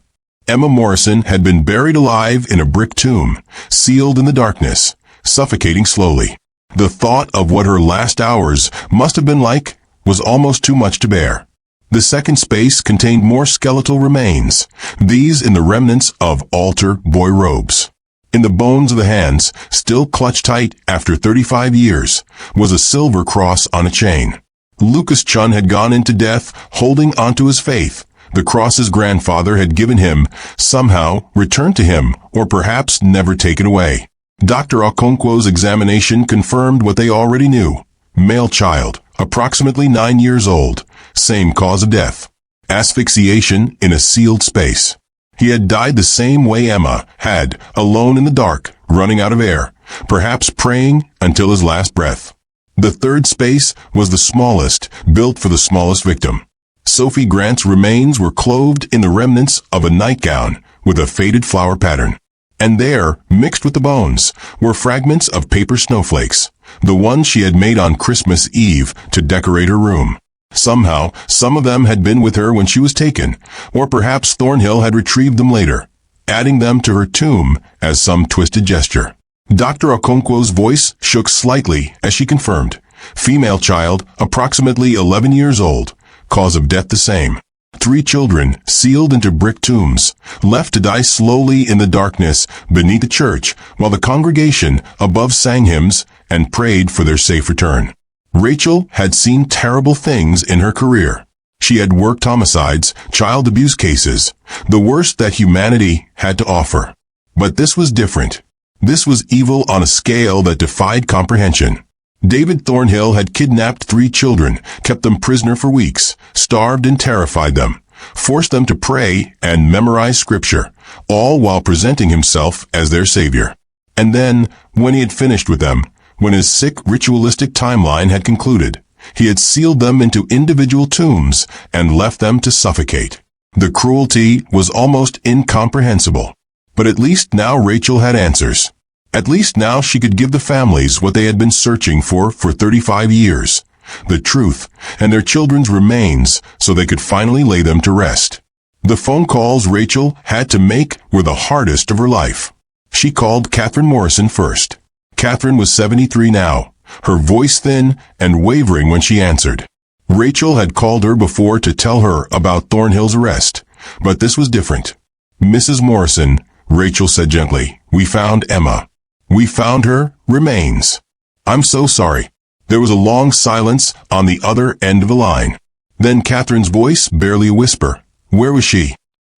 [SPEAKER 1] Emma Morrison had been buried alive in a brick tomb, sealed in the darkness, suffocating slowly. The thought of what her last hours must have been like was almost too much to bear. The second space contained more skeletal remains, these in the remnants of altar boy robes. In the bones of the hands, still clutched tight after 35 years, was a silver cross on a chain. Lucas Chen had gone into death holding onto his faith. The cross his grandfather had given him, somehow returned to him, or perhaps never taken away. Dr. Okonkwo's examination confirmed what they already knew. Male child, approximately 9 years old, same cause of death. Asphyxiation in a sealed space. He had died the same way Emma had, alone in the dark, running out of air, perhaps praying until his last breath. The third space was the smallest, built for the smallest victim. Sophie Grant's remains were clothed in the remnants of a nightgown with a faded flower pattern. And there, mixed with the bones, were fragments of paper snowflakes, the ones she had made on Christmas Eve to decorate her room. Somehow, some of them had been with her when she was taken, or perhaps Thornhill had retrieved them later, adding them to her tomb as some twisted gesture. Dr. Okonkwo's voice shook slightly as she confirmed. Female child, approximately 11 years old. Cause of death the same. 3 children sealed into brick tombs, left to die slowly in the darkness beneath the church while the congregation above sang hymns and prayed for their safe return. Rachel had seen terrible things in her career. She had worked homicides, child abuse cases, the worst that humanity had to offer. But this was different. This was evil on a scale that defied comprehension. David Thornhill had kidnapped 3 children, kept them prisoner for weeks, starved and terrified them, forced them to pray and memorize scripture, all while presenting himself as their savior. And then, when he had finished with them, when his sick ritualistic timeline had concluded, he had sealed them into individual tombs and left them to suffocate. The cruelty was almost incomprehensible. But at least now Rachel had answers. At least now she could give the families what they had been searching for 35 years, the truth and their children's remains, so they could finally lay them to rest. The phone calls Rachel had to make were the hardest of her life. She called Catherine Morrison first. Catherine was 73 now, her voice thin and wavering when she answered. Rachel had called her before to tell her about Thornhill's arrest, but this was different. Mrs. Morrison, Rachel said gently, we found Emma. We found her remains. I'm so sorry. There was a long silence on the other end of the line. Then Catherine's voice, barely a whisper. Where was she?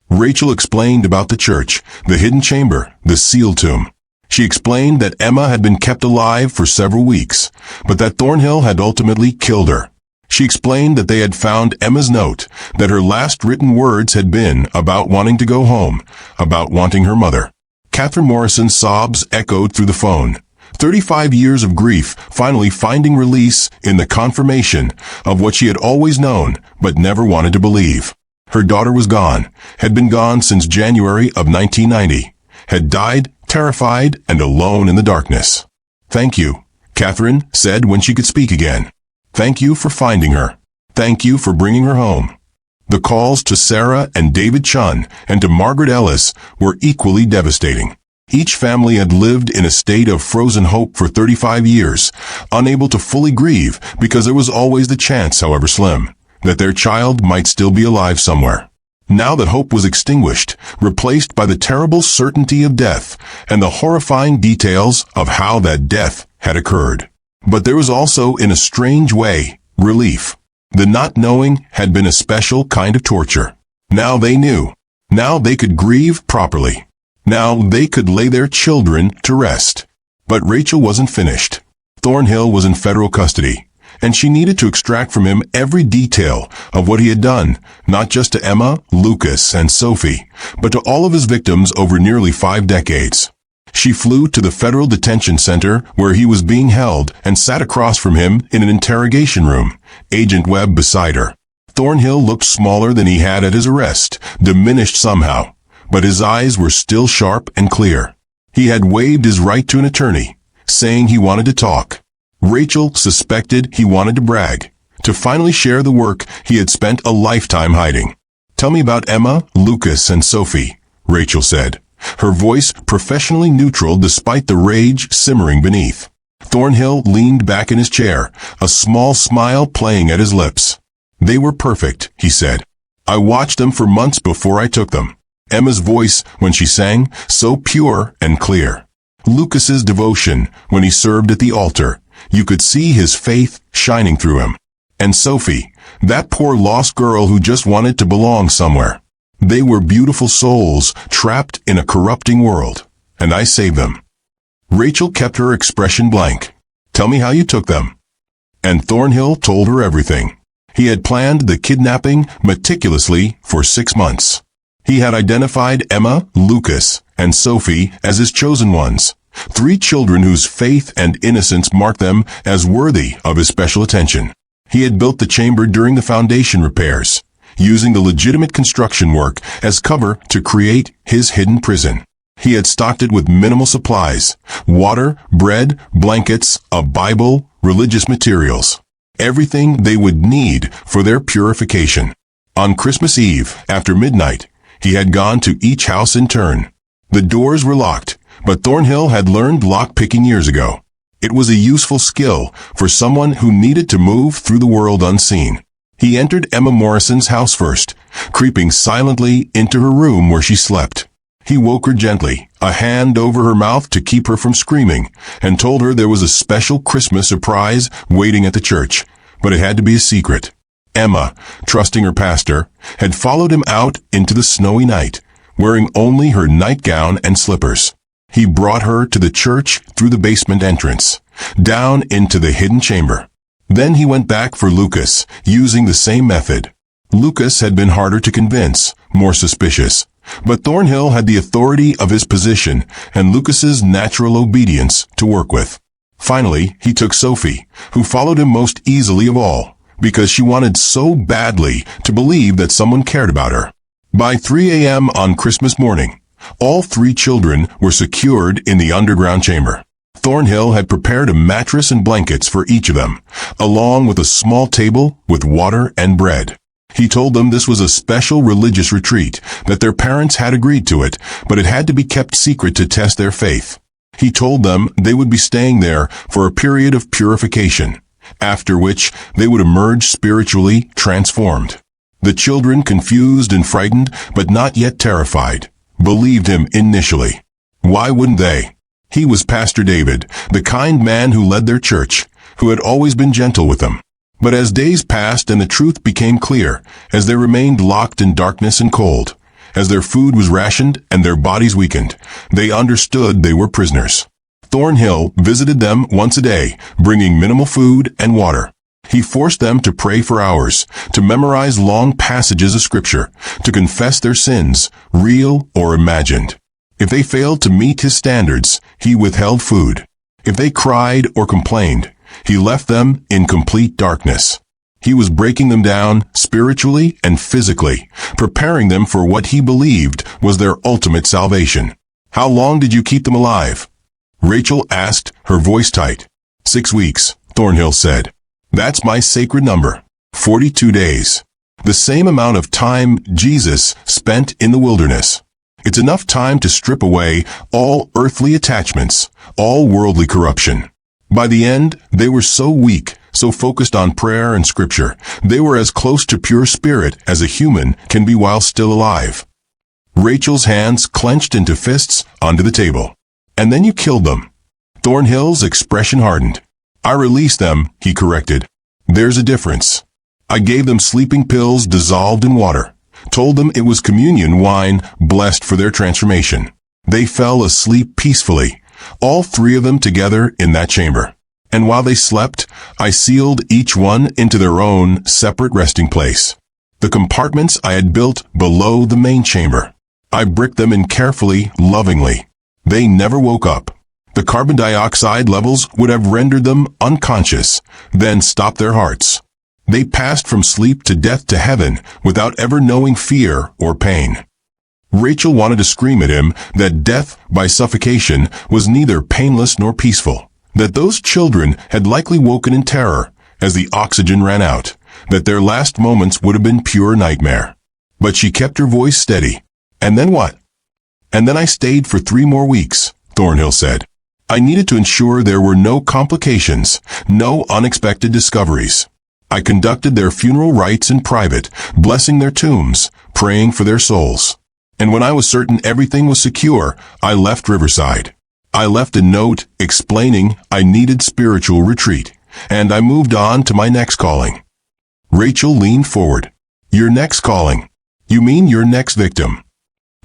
[SPEAKER 1] Rachel explained about the church, the hidden chamber, the sealed tomb. She explained that Emma had been kept alive for several weeks, but that Thornhill had ultimately killed her. She explained that they had found Emma's note, that her last written words had been about wanting to go home, about wanting her mother. Catherine Morrison's sobs echoed through the phone. 35 years of grief finally finding release in the confirmation of what she had always known but never wanted to believe. Her daughter was gone, had been gone since January of 1990, had died terrified and alone in the darkness. "Thank you," Catherine said when she could speak again. "Thank you for finding her. Thank you for bringing her home." The calls to Sarah and David Chen and to Margaret Ellis were equally devastating. Each family had lived in a state of frozen hope for 35 years, unable to fully grieve because there was always the chance, however slim, that their child might still be alive somewhere. Now that hope was extinguished, replaced by the terrible certainty of death and the horrifying details of how that death had occurred. But there was also, in a strange way, relief. The not knowing had been a special kind of torture. Now they knew. Now they could grieve properly. Now they could lay their children to rest. But Rachel wasn't finished. Thornhill was in federal custody, and she needed to extract from him every detail of what he had done, not just to Emma, Lucas, and Sophie, but to all of his victims over nearly 5 decades. She flew to the federal detention center where he was being held and sat across from him in an interrogation room, Agent Webb beside her. Thornhill looked smaller than he had at his arrest, diminished somehow, but his eyes were still sharp and clear. He had waived his right to an attorney, saying he wanted to talk. Rachel suspected he wanted to brag, to finally share the work he had spent a lifetime hiding. "Tell me about Emma, Lucas, and Sophie," Rachel said, her voice professionally neutral despite the rage simmering beneath. Thornhill leaned back in his chair, a small smile playing at his lips. "They were perfect," he said. "I watched them for months before I took them." Emma's voice when she sang, so pure and clear. Lucas's devotion when he served at the altar. You could see his faith shining through him. And Sophie, that poor lost girl who just wanted to belong somewhere. They were beautiful souls trapped in a corrupting world, and I saved them. Rachel kept her expression blank. "Tell me how you took them." And Thornhill told her everything. He had planned the kidnapping meticulously for 6 months. He had identified Emma, Lucas, and Sophie as his chosen ones, 3 children whose faith and innocence marked them as worthy of his special attention. He had built the chamber during the foundation repairs, using the legitimate construction work as cover to create his hidden prison. He had stocked it with minimal supplies, water, bread, blankets, a Bible, religious materials, everything they would need for their purification. On Christmas Eve, after midnight, he had gone to each house in turn. The doors were locked, but Thornhill had learned lock-picking years ago. It was a useful skill for someone who needed to move through the world unseen. He entered Emma Morrison's house first, creeping silently into her room where she slept. He woke her gently, a hand over her mouth to keep her from screaming, and told her there was a special Christmas surprise waiting at the church, but it had to be a secret. Emma, trusting her pastor, had followed him out into the snowy night, wearing only her nightgown and slippers. He brought her to the church through the basement entrance, down into the hidden chamber. Then he went back for Lucas, using the same method. Lucas had been harder to convince, more suspicious, but Thornhill had the authority of his position and Lucas's natural obedience to work with. Finally, he took Sophie, who followed him most easily of all, because she wanted so badly to believe that someone cared about her. By 3 a.m. on Christmas morning, all 3 children were secured in the underground chamber. Thornhill had prepared a mattress and blankets for each of them, along with a small table with water and bread. He told them this was a special religious retreat, that their parents had agreed to it, but it had to be kept secret to test their faith. He told them they would be staying there for a period of purification, after which they would emerge spiritually transformed. The children, confused and frightened, but not yet terrified, believed him initially. Why wouldn't they? He was Pastor David, the kind man who led their church, who had always been gentle with them. But as days passed and the truth became clear, as they remained locked in darkness and cold, as their food was rationed and their bodies weakened, they understood they were prisoners. Thornhill visited them once a day, bringing minimal food and water. He forced them to pray for hours, to memorize long passages of Scripture, to confess their sins, real or imagined. If they failed to meet his standards, he withheld food. If they cried or complained, he left them in complete darkness. He was breaking them down spiritually and physically, preparing them for what he believed was their ultimate salvation. "How long did you keep them alive?" Rachel asked, her voice tight. 6 weeks, Thornhill said. "That's my sacred number. 42 days. The same amount of time Jesus spent in the wilderness. It's enough time to strip away all earthly attachments, all worldly corruption." By the end, they were so weak, so focused on prayer and Scripture, they were as close to pure spirit as a human can be while still alive. Rachel's hands clenched into fists onto the table. "And then you killed them." Thornhill's expression hardened. "I released them," he corrected. "There's a difference. I gave them sleeping pills dissolved in water, told them it was communion wine blessed for their transformation. They fell asleep peacefully, all 3 of them together in that chamber. And while they slept, I sealed each one into their own separate resting place. The compartments I had built below the main chamber. I bricked them in carefully, lovingly. They never woke up. The carbon dioxide levels would have rendered them unconscious, then stopped their hearts. They passed from sleep to death to heaven without ever knowing fear or pain." Rachel wanted to scream at him that death by suffocation was neither painless nor peaceful, that those children had likely woken in terror as the oxygen ran out, that their last moments would have been pure nightmare. But she kept her voice steady. "And then what?" "And then I stayed for 3 more weeks, Thornhill said. "I needed to ensure there were no complications, no unexpected discoveries. I conducted their funeral rites in private, blessing their tombs, praying for their souls. And when I was certain everything was secure, I left Riverside. I left a note explaining I needed spiritual retreat, and I moved on to my next calling." Rachel leaned forward. "Your next calling? You mean your next victim?"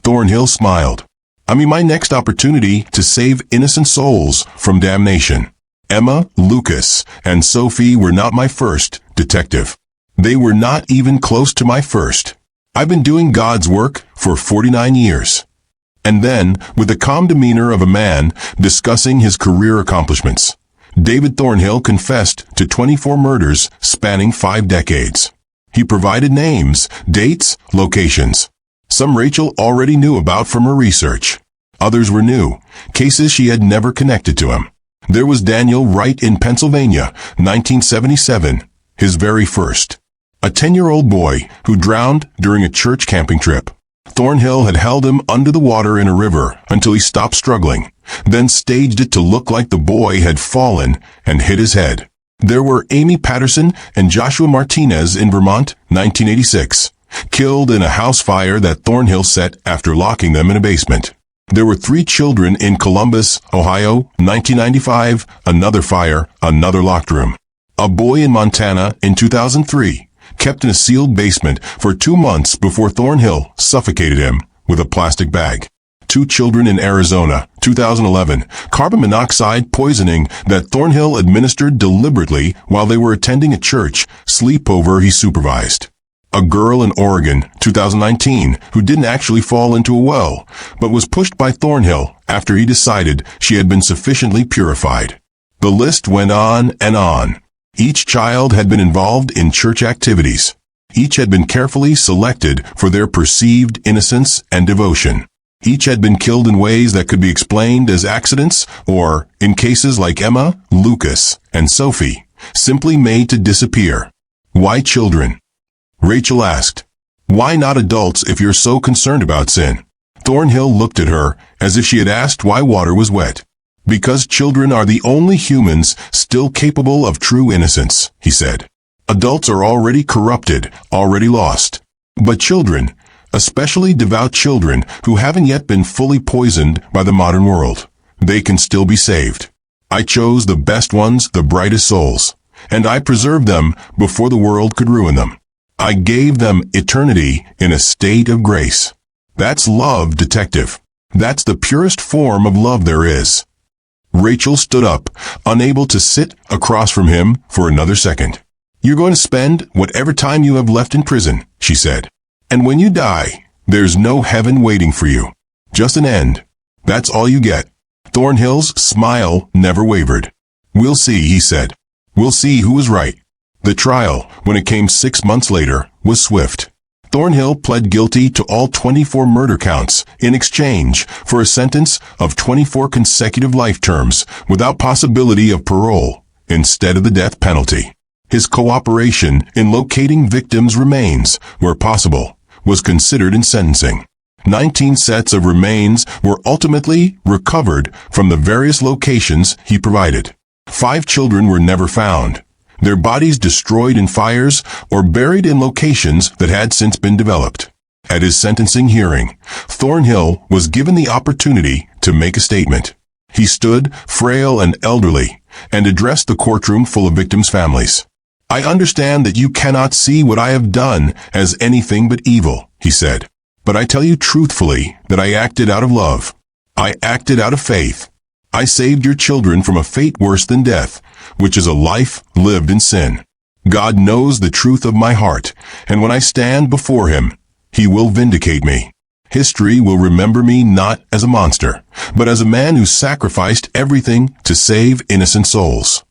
[SPEAKER 1] Thornhill smiled. "I mean my next opportunity to save innocent souls from damnation. Emma, Lucas, and Sophie were not my first detective. They were not even close to my first. I've been doing God's work for 49 years." And then, with the calm demeanor of a man discussing his career accomplishments, David Thornhill confessed to 24 murders spanning 5 decades. He provided names, dates, locations. Some Rachel already knew about from her research. Others were new, cases she had never connected to him. There was Daniel Wright in Pennsylvania, 1977, his very first. A 10-year-old boy who drowned during a church camping trip. Thornhill had held him under the water in a river until he stopped struggling, then staged it to look like the boy had fallen and hit his head. There were Amy Patterson and Joshua Martinez in Vermont, 1986, killed in a house fire that Thornhill set after locking them in a basement. There were 3 children in Columbus, Ohio, 1995, another fire, another locked room. A boy in Montana in 2003, kept in a sealed basement for 2 months before Thornhill suffocated him with a plastic bag. 2 children in Arizona, 2011, carbon monoxide poisoning that Thornhill administered deliberately while they were attending a church sleepover he supervised. A girl in Oregon, 2019, who didn't actually fall into a well, but was pushed by Thornhill after he decided she had been sufficiently purified. The list went on and on. Each child had been involved in church activities. Each had been carefully selected for their perceived innocence and devotion. Each had been killed in ways that could be explained as accidents or, in cases like Emma, Lucas, and Sophie, simply made to disappear. Why children? Rachel asked. "Why not adults if you're so concerned about sin?" Thornhill looked at her as if she had asked why water was wet. "Because children are the only humans still capable of true innocence," he said. "Adults are already corrupted, already lost. But children, especially devout children who haven't yet been fully poisoned by the modern world, they can still be saved. I chose the best ones, the brightest souls, and I preserved them before the world could ruin them. I gave them eternity in a state of grace. That's love, detective. That's the purest form of love there is." Rachel stood up, unable to sit across from him for another second. You're going to spend whatever time you have left in prison, she said. And when you die, there's no heaven waiting for you. Just an end. That's all you get. Thornhill's smile never wavered. We'll see, he said. We'll see who was right. The trial, when it came 6 months later, was swift. Thornhill pled guilty to all 24 murder counts in exchange for a sentence of 24 consecutive life terms without possibility of parole instead of the death penalty. His cooperation in locating victims' remains, where possible, was considered in sentencing. 19 sets of remains were ultimately recovered from the various locations he provided. 5 children were never found, their bodies destroyed in fires or buried in locations that had since been developed. At his sentencing hearing, Thornhill was given the opportunity to make a statement. He stood, frail and elderly, and addressed the courtroom full of victims' families. I understand that you cannot see what I have done as anything but evil, he said. But I tell you truthfully that I acted out of love. I acted out of faith. I saved your children from a fate worse than death, which is a life lived in sin. God knows the truth of my heart, and when I stand before him, he will vindicate me. History will remember me not as a monster, but as a man who sacrificed everything to save innocent souls.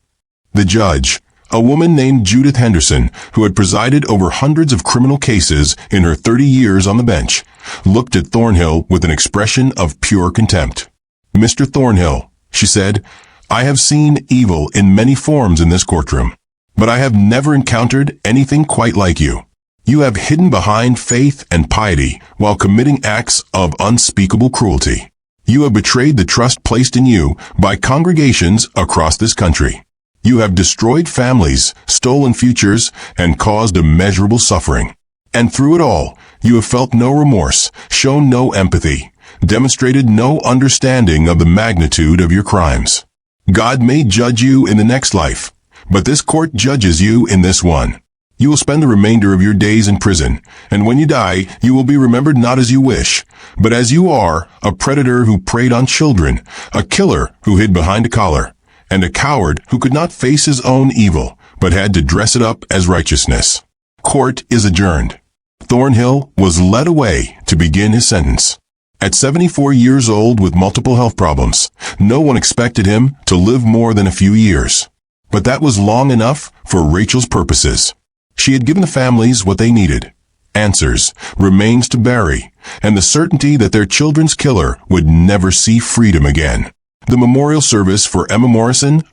[SPEAKER 1] The judge, a woman named Judith Henderson, who had presided over hundreds of criminal cases in her 30 years on the bench, looked at Thornhill with an expression of pure contempt. Mr. Thornhill, she said, I have seen evil in many forms in this courtroom, but I have never encountered anything quite like you. You have hidden behind faith and piety while committing acts of unspeakable cruelty. You have betrayed the trust placed in you by congregations across this country. You have destroyed families, stolen futures, and caused immeasurable suffering. And through it all, you have felt no remorse, shown no empathy, demonstrated no understanding of the magnitude of your crimes. God may judge you in the next life, but this court judges you in this one. You will spend the remainder of your days in prison, and when you die, you will be remembered not as you wish, but as you are, a predator who preyed on children, a killer who hid behind a collar, and a coward who could not face his own evil, but had to dress it up as righteousness. Court is adjourned. Thornhill was led away to begin his sentence. At 74 years old with multiple health problems, no one expected him to live more than a few years. But that was long enough for Rachel's purposes. She had given the families what they needed: answers, remains to bury, and the certainty that their children's killer would never see freedom again. The memorial service for Emma Morrison,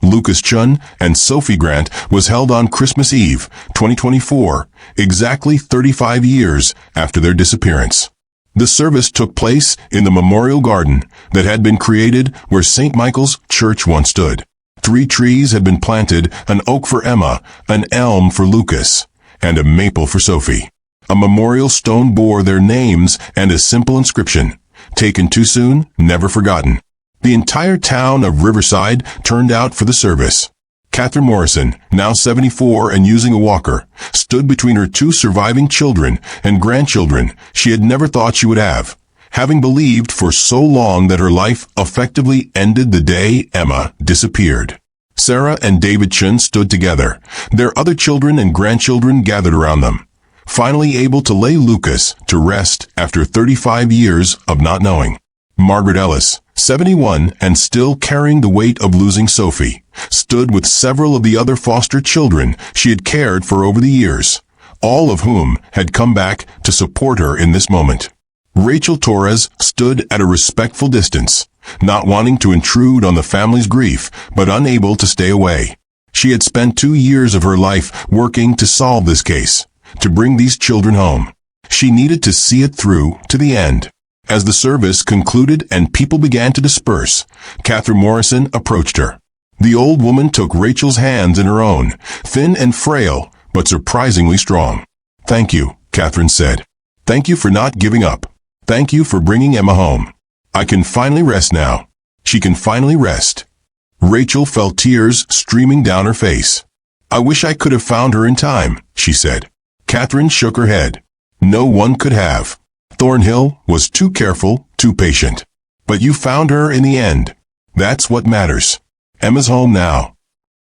[SPEAKER 1] Chen, and Sophie Grant was held on Christmas Eve, 2024, exactly 35 years after their disappearance. The service took place in the memorial garden that had been created where St. Michael's Church once stood. 3 trees had been planted, an oak for Emma, an elm for Lucas, and a maple for Sophie. A memorial stone bore their names and a simple inscription: taken too soon, never forgotten. The entire town of Riverside turned out for the service. Catherine Morrison, now 74 and using a walker, stood between her 2 surviving children and grandchildren she had never thought she would have, having believed for so long that her life effectively ended the day Emma disappeared. Sarah and David Chen stood together, their other children and grandchildren gathered around them, finally able to lay Lucas to rest after 35 years of not knowing. Margaret Ellis, 71 and still carrying the weight of losing Sophie, stood with several of the other foster children she had cared for over the years, all of whom had come back to support her in this moment. Rachel Torres stood at a respectful distance, not wanting to intrude on the family's grief, but unable to stay away. She had spent 2 years of her life working to solve this case, to bring these children home. She needed to see it through to the end. As the service concluded and people began to disperse, Catherine Morrison approached her. The old woman took Rachel's hands in her own, thin and frail, but surprisingly strong. Thank you, Catherine said. Thank you for not giving up. Thank you for bringing Emma home. I can finally rest now. She can finally rest. Rachel felt tears streaming down her face. I wish I could have found her in time, she said. Catherine shook her head. No one could have. Thornhill was too careful, too patient. But you found her in the end. That's what matters. Emma's home now.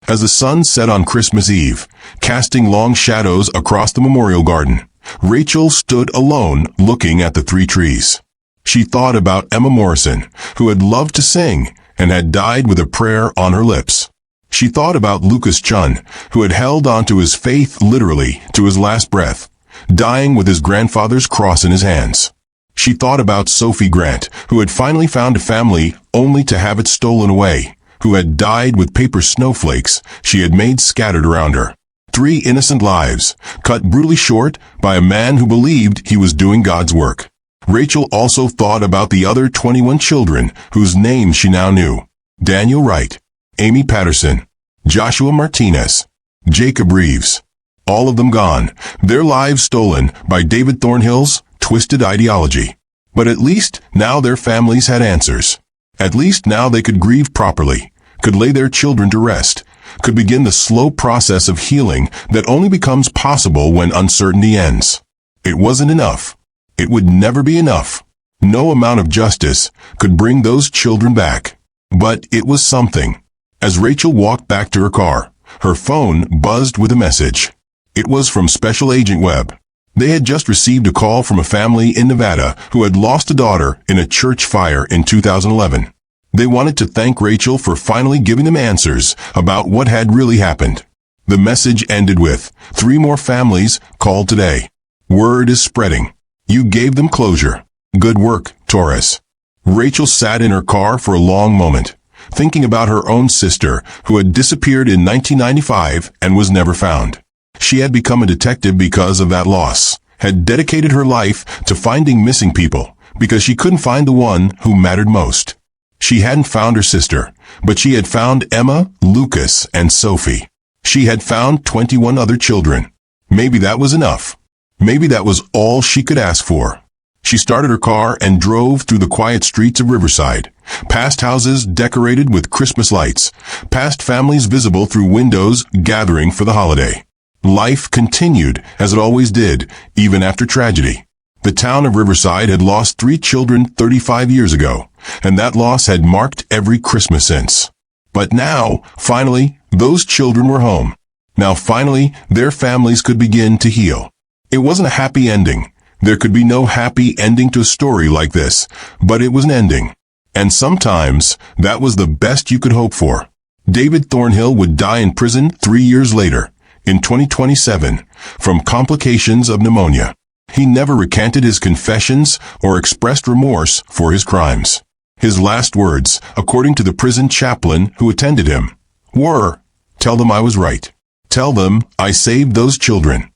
[SPEAKER 1] As the sun set on Christmas Eve, casting long shadows across the memorial garden, Rachel stood alone looking at the three trees. She thought about Emma Morrison, who had loved to sing and had died with a prayer on her lips. She thought about Chen, who had held on to his faith literally to his last breath, dying with his grandfather's cross in his hands. She thought about Sophie Grant, who had finally found a family only to have it stolen away, who had died with paper snowflakes she had made scattered around her. 3 innocent lives, cut brutally short by a man who believed he was doing God's work. Rachel also thought about the other 21 children whose names she now knew: Daniel Wright, Amy Patterson, Joshua Martinez, Jacob Reeves. All of them gone, their lives stolen by David Thornhill's twisted ideology. But at least now their families had answers. At least now they could grieve properly, could lay their children to rest, could begin the slow process of healing that only becomes possible when uncertainty ends. It wasn't enough. It would never be enough. No amount of justice could bring those children back. But it was something. As Rachel walked back to her car, her phone buzzed with a message. It was from Special Agent Webb. They had just received a call from a family in Nevada who had lost a daughter in a church fire in 2011. They wanted to thank Rachel for finally giving them answers about what had really happened. The message ended with, 3 more families called today. Word is spreading. You gave them closure. Good work, Torres. Rachel sat in her car for a long moment, thinking about her own sister who had disappeared in 1995 and was never found. She had become a detective because of that loss, had dedicated her life to finding missing people because she couldn't find the one who mattered most. She hadn't found her sister, but she had found Emma, Lucas, and Sophie. She had found 21 other children. Maybe that was enough. Maybe that was all she could ask for. She started her car and drove through the quiet streets of Riverside, past houses decorated with Christmas lights, past families visible through windows gathering for the holiday. Life continued as it always did, even after tragedy. The town of Riverside had lost 3 children 35 years ago, and that loss had marked every Christmas since. But now, finally, those children were home. Now finally, their families could begin to heal. It wasn't a happy ending. There could be no happy ending to a story like this, but it was an ending. And sometimes, that was the best you could hope for. David Thornhill would die in prison 3 years later, in 2027, from complications of pneumonia. He never recanted his confessions or expressed remorse for his crimes. His last words, according to the prison chaplain who attended him, were, "Tell them I was right. Tell them I saved those children."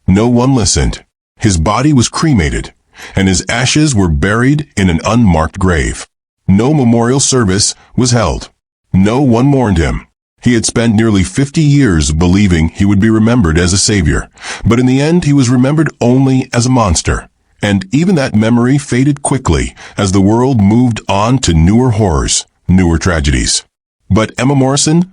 [SPEAKER 1] No one listened. His body was cremated, and his ashes were buried in an unmarked grave. No memorial service was held. No one mourned him. He had spent nearly 50 years believing he would be remembered as a savior, but in the end he was remembered only as a monster. And even that memory faded quickly as the world moved on to newer horrors, newer tragedies. But Emma Morrison,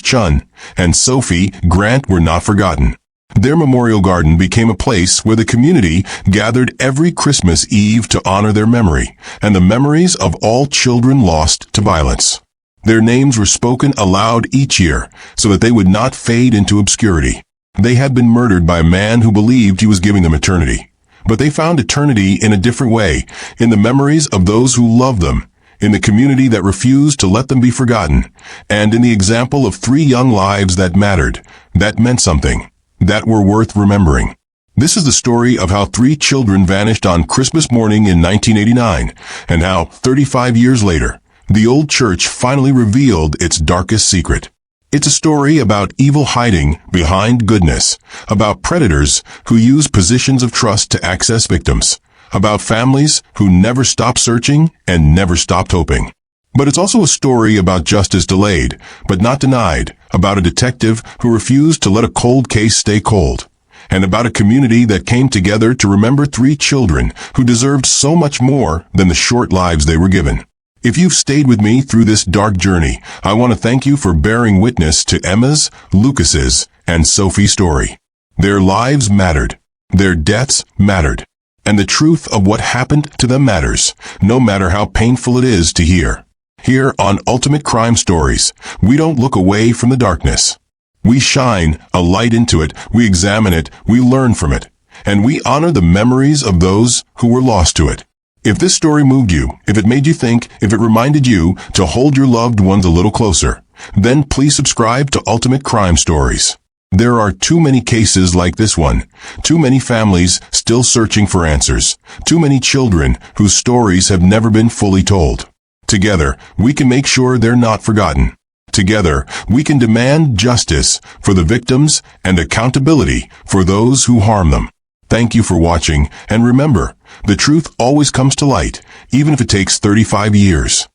[SPEAKER 1] Chen, and Sophie Grant were not forgotten. Their memorial garden became a place where the community gathered every Christmas Eve to honor their memory and the memories of all children lost to violence. Their names were spoken aloud each year so that they would not fade into obscurity. They had been murdered by a man who believed he was giving them eternity. But they found eternity in a different way, in the memories of those who loved them, in the community that refused to let them be forgotten, and in the example of 3 young lives that mattered, that meant something, that were worth remembering. This is the story of how 3 children vanished on Christmas morning in 1989, and how, 35 years later, the old church finally revealed its darkest secret. It's a story about evil hiding behind goodness, about predators who use positions of trust to access victims, about families who never stopped searching and never stopped hoping. But it's also a story about justice delayed, but not denied, about a detective who refused to let a cold case stay cold, and about a community that came together to remember 3 children who deserved so much more than the short lives they were given. If you've stayed with me through this dark journey, I want to thank you for bearing witness to Emma's, Lucas's, and Sophie's story. Their lives mattered. Their deaths mattered. And the truth of what happened to them matters, no matter how painful it is to hear. Here on Ultimate Crime Stories, we don't look away from the darkness. We shine a light into it, we examine it, we learn from it, and we honor the memories of those who were lost to it. If this story moved you, if it made you think, if it reminded you to hold your loved ones a little closer, then please subscribe to Ultimate Crime Stories. There are too many cases like this one, too many families still searching for answers, too many children whose stories have never been fully told. Together, we can make sure they're not forgotten. Together, we can demand justice for the victims and accountability for those who harm them. Thank you for watching, and remember, the truth always comes to light, even if it takes 35 years.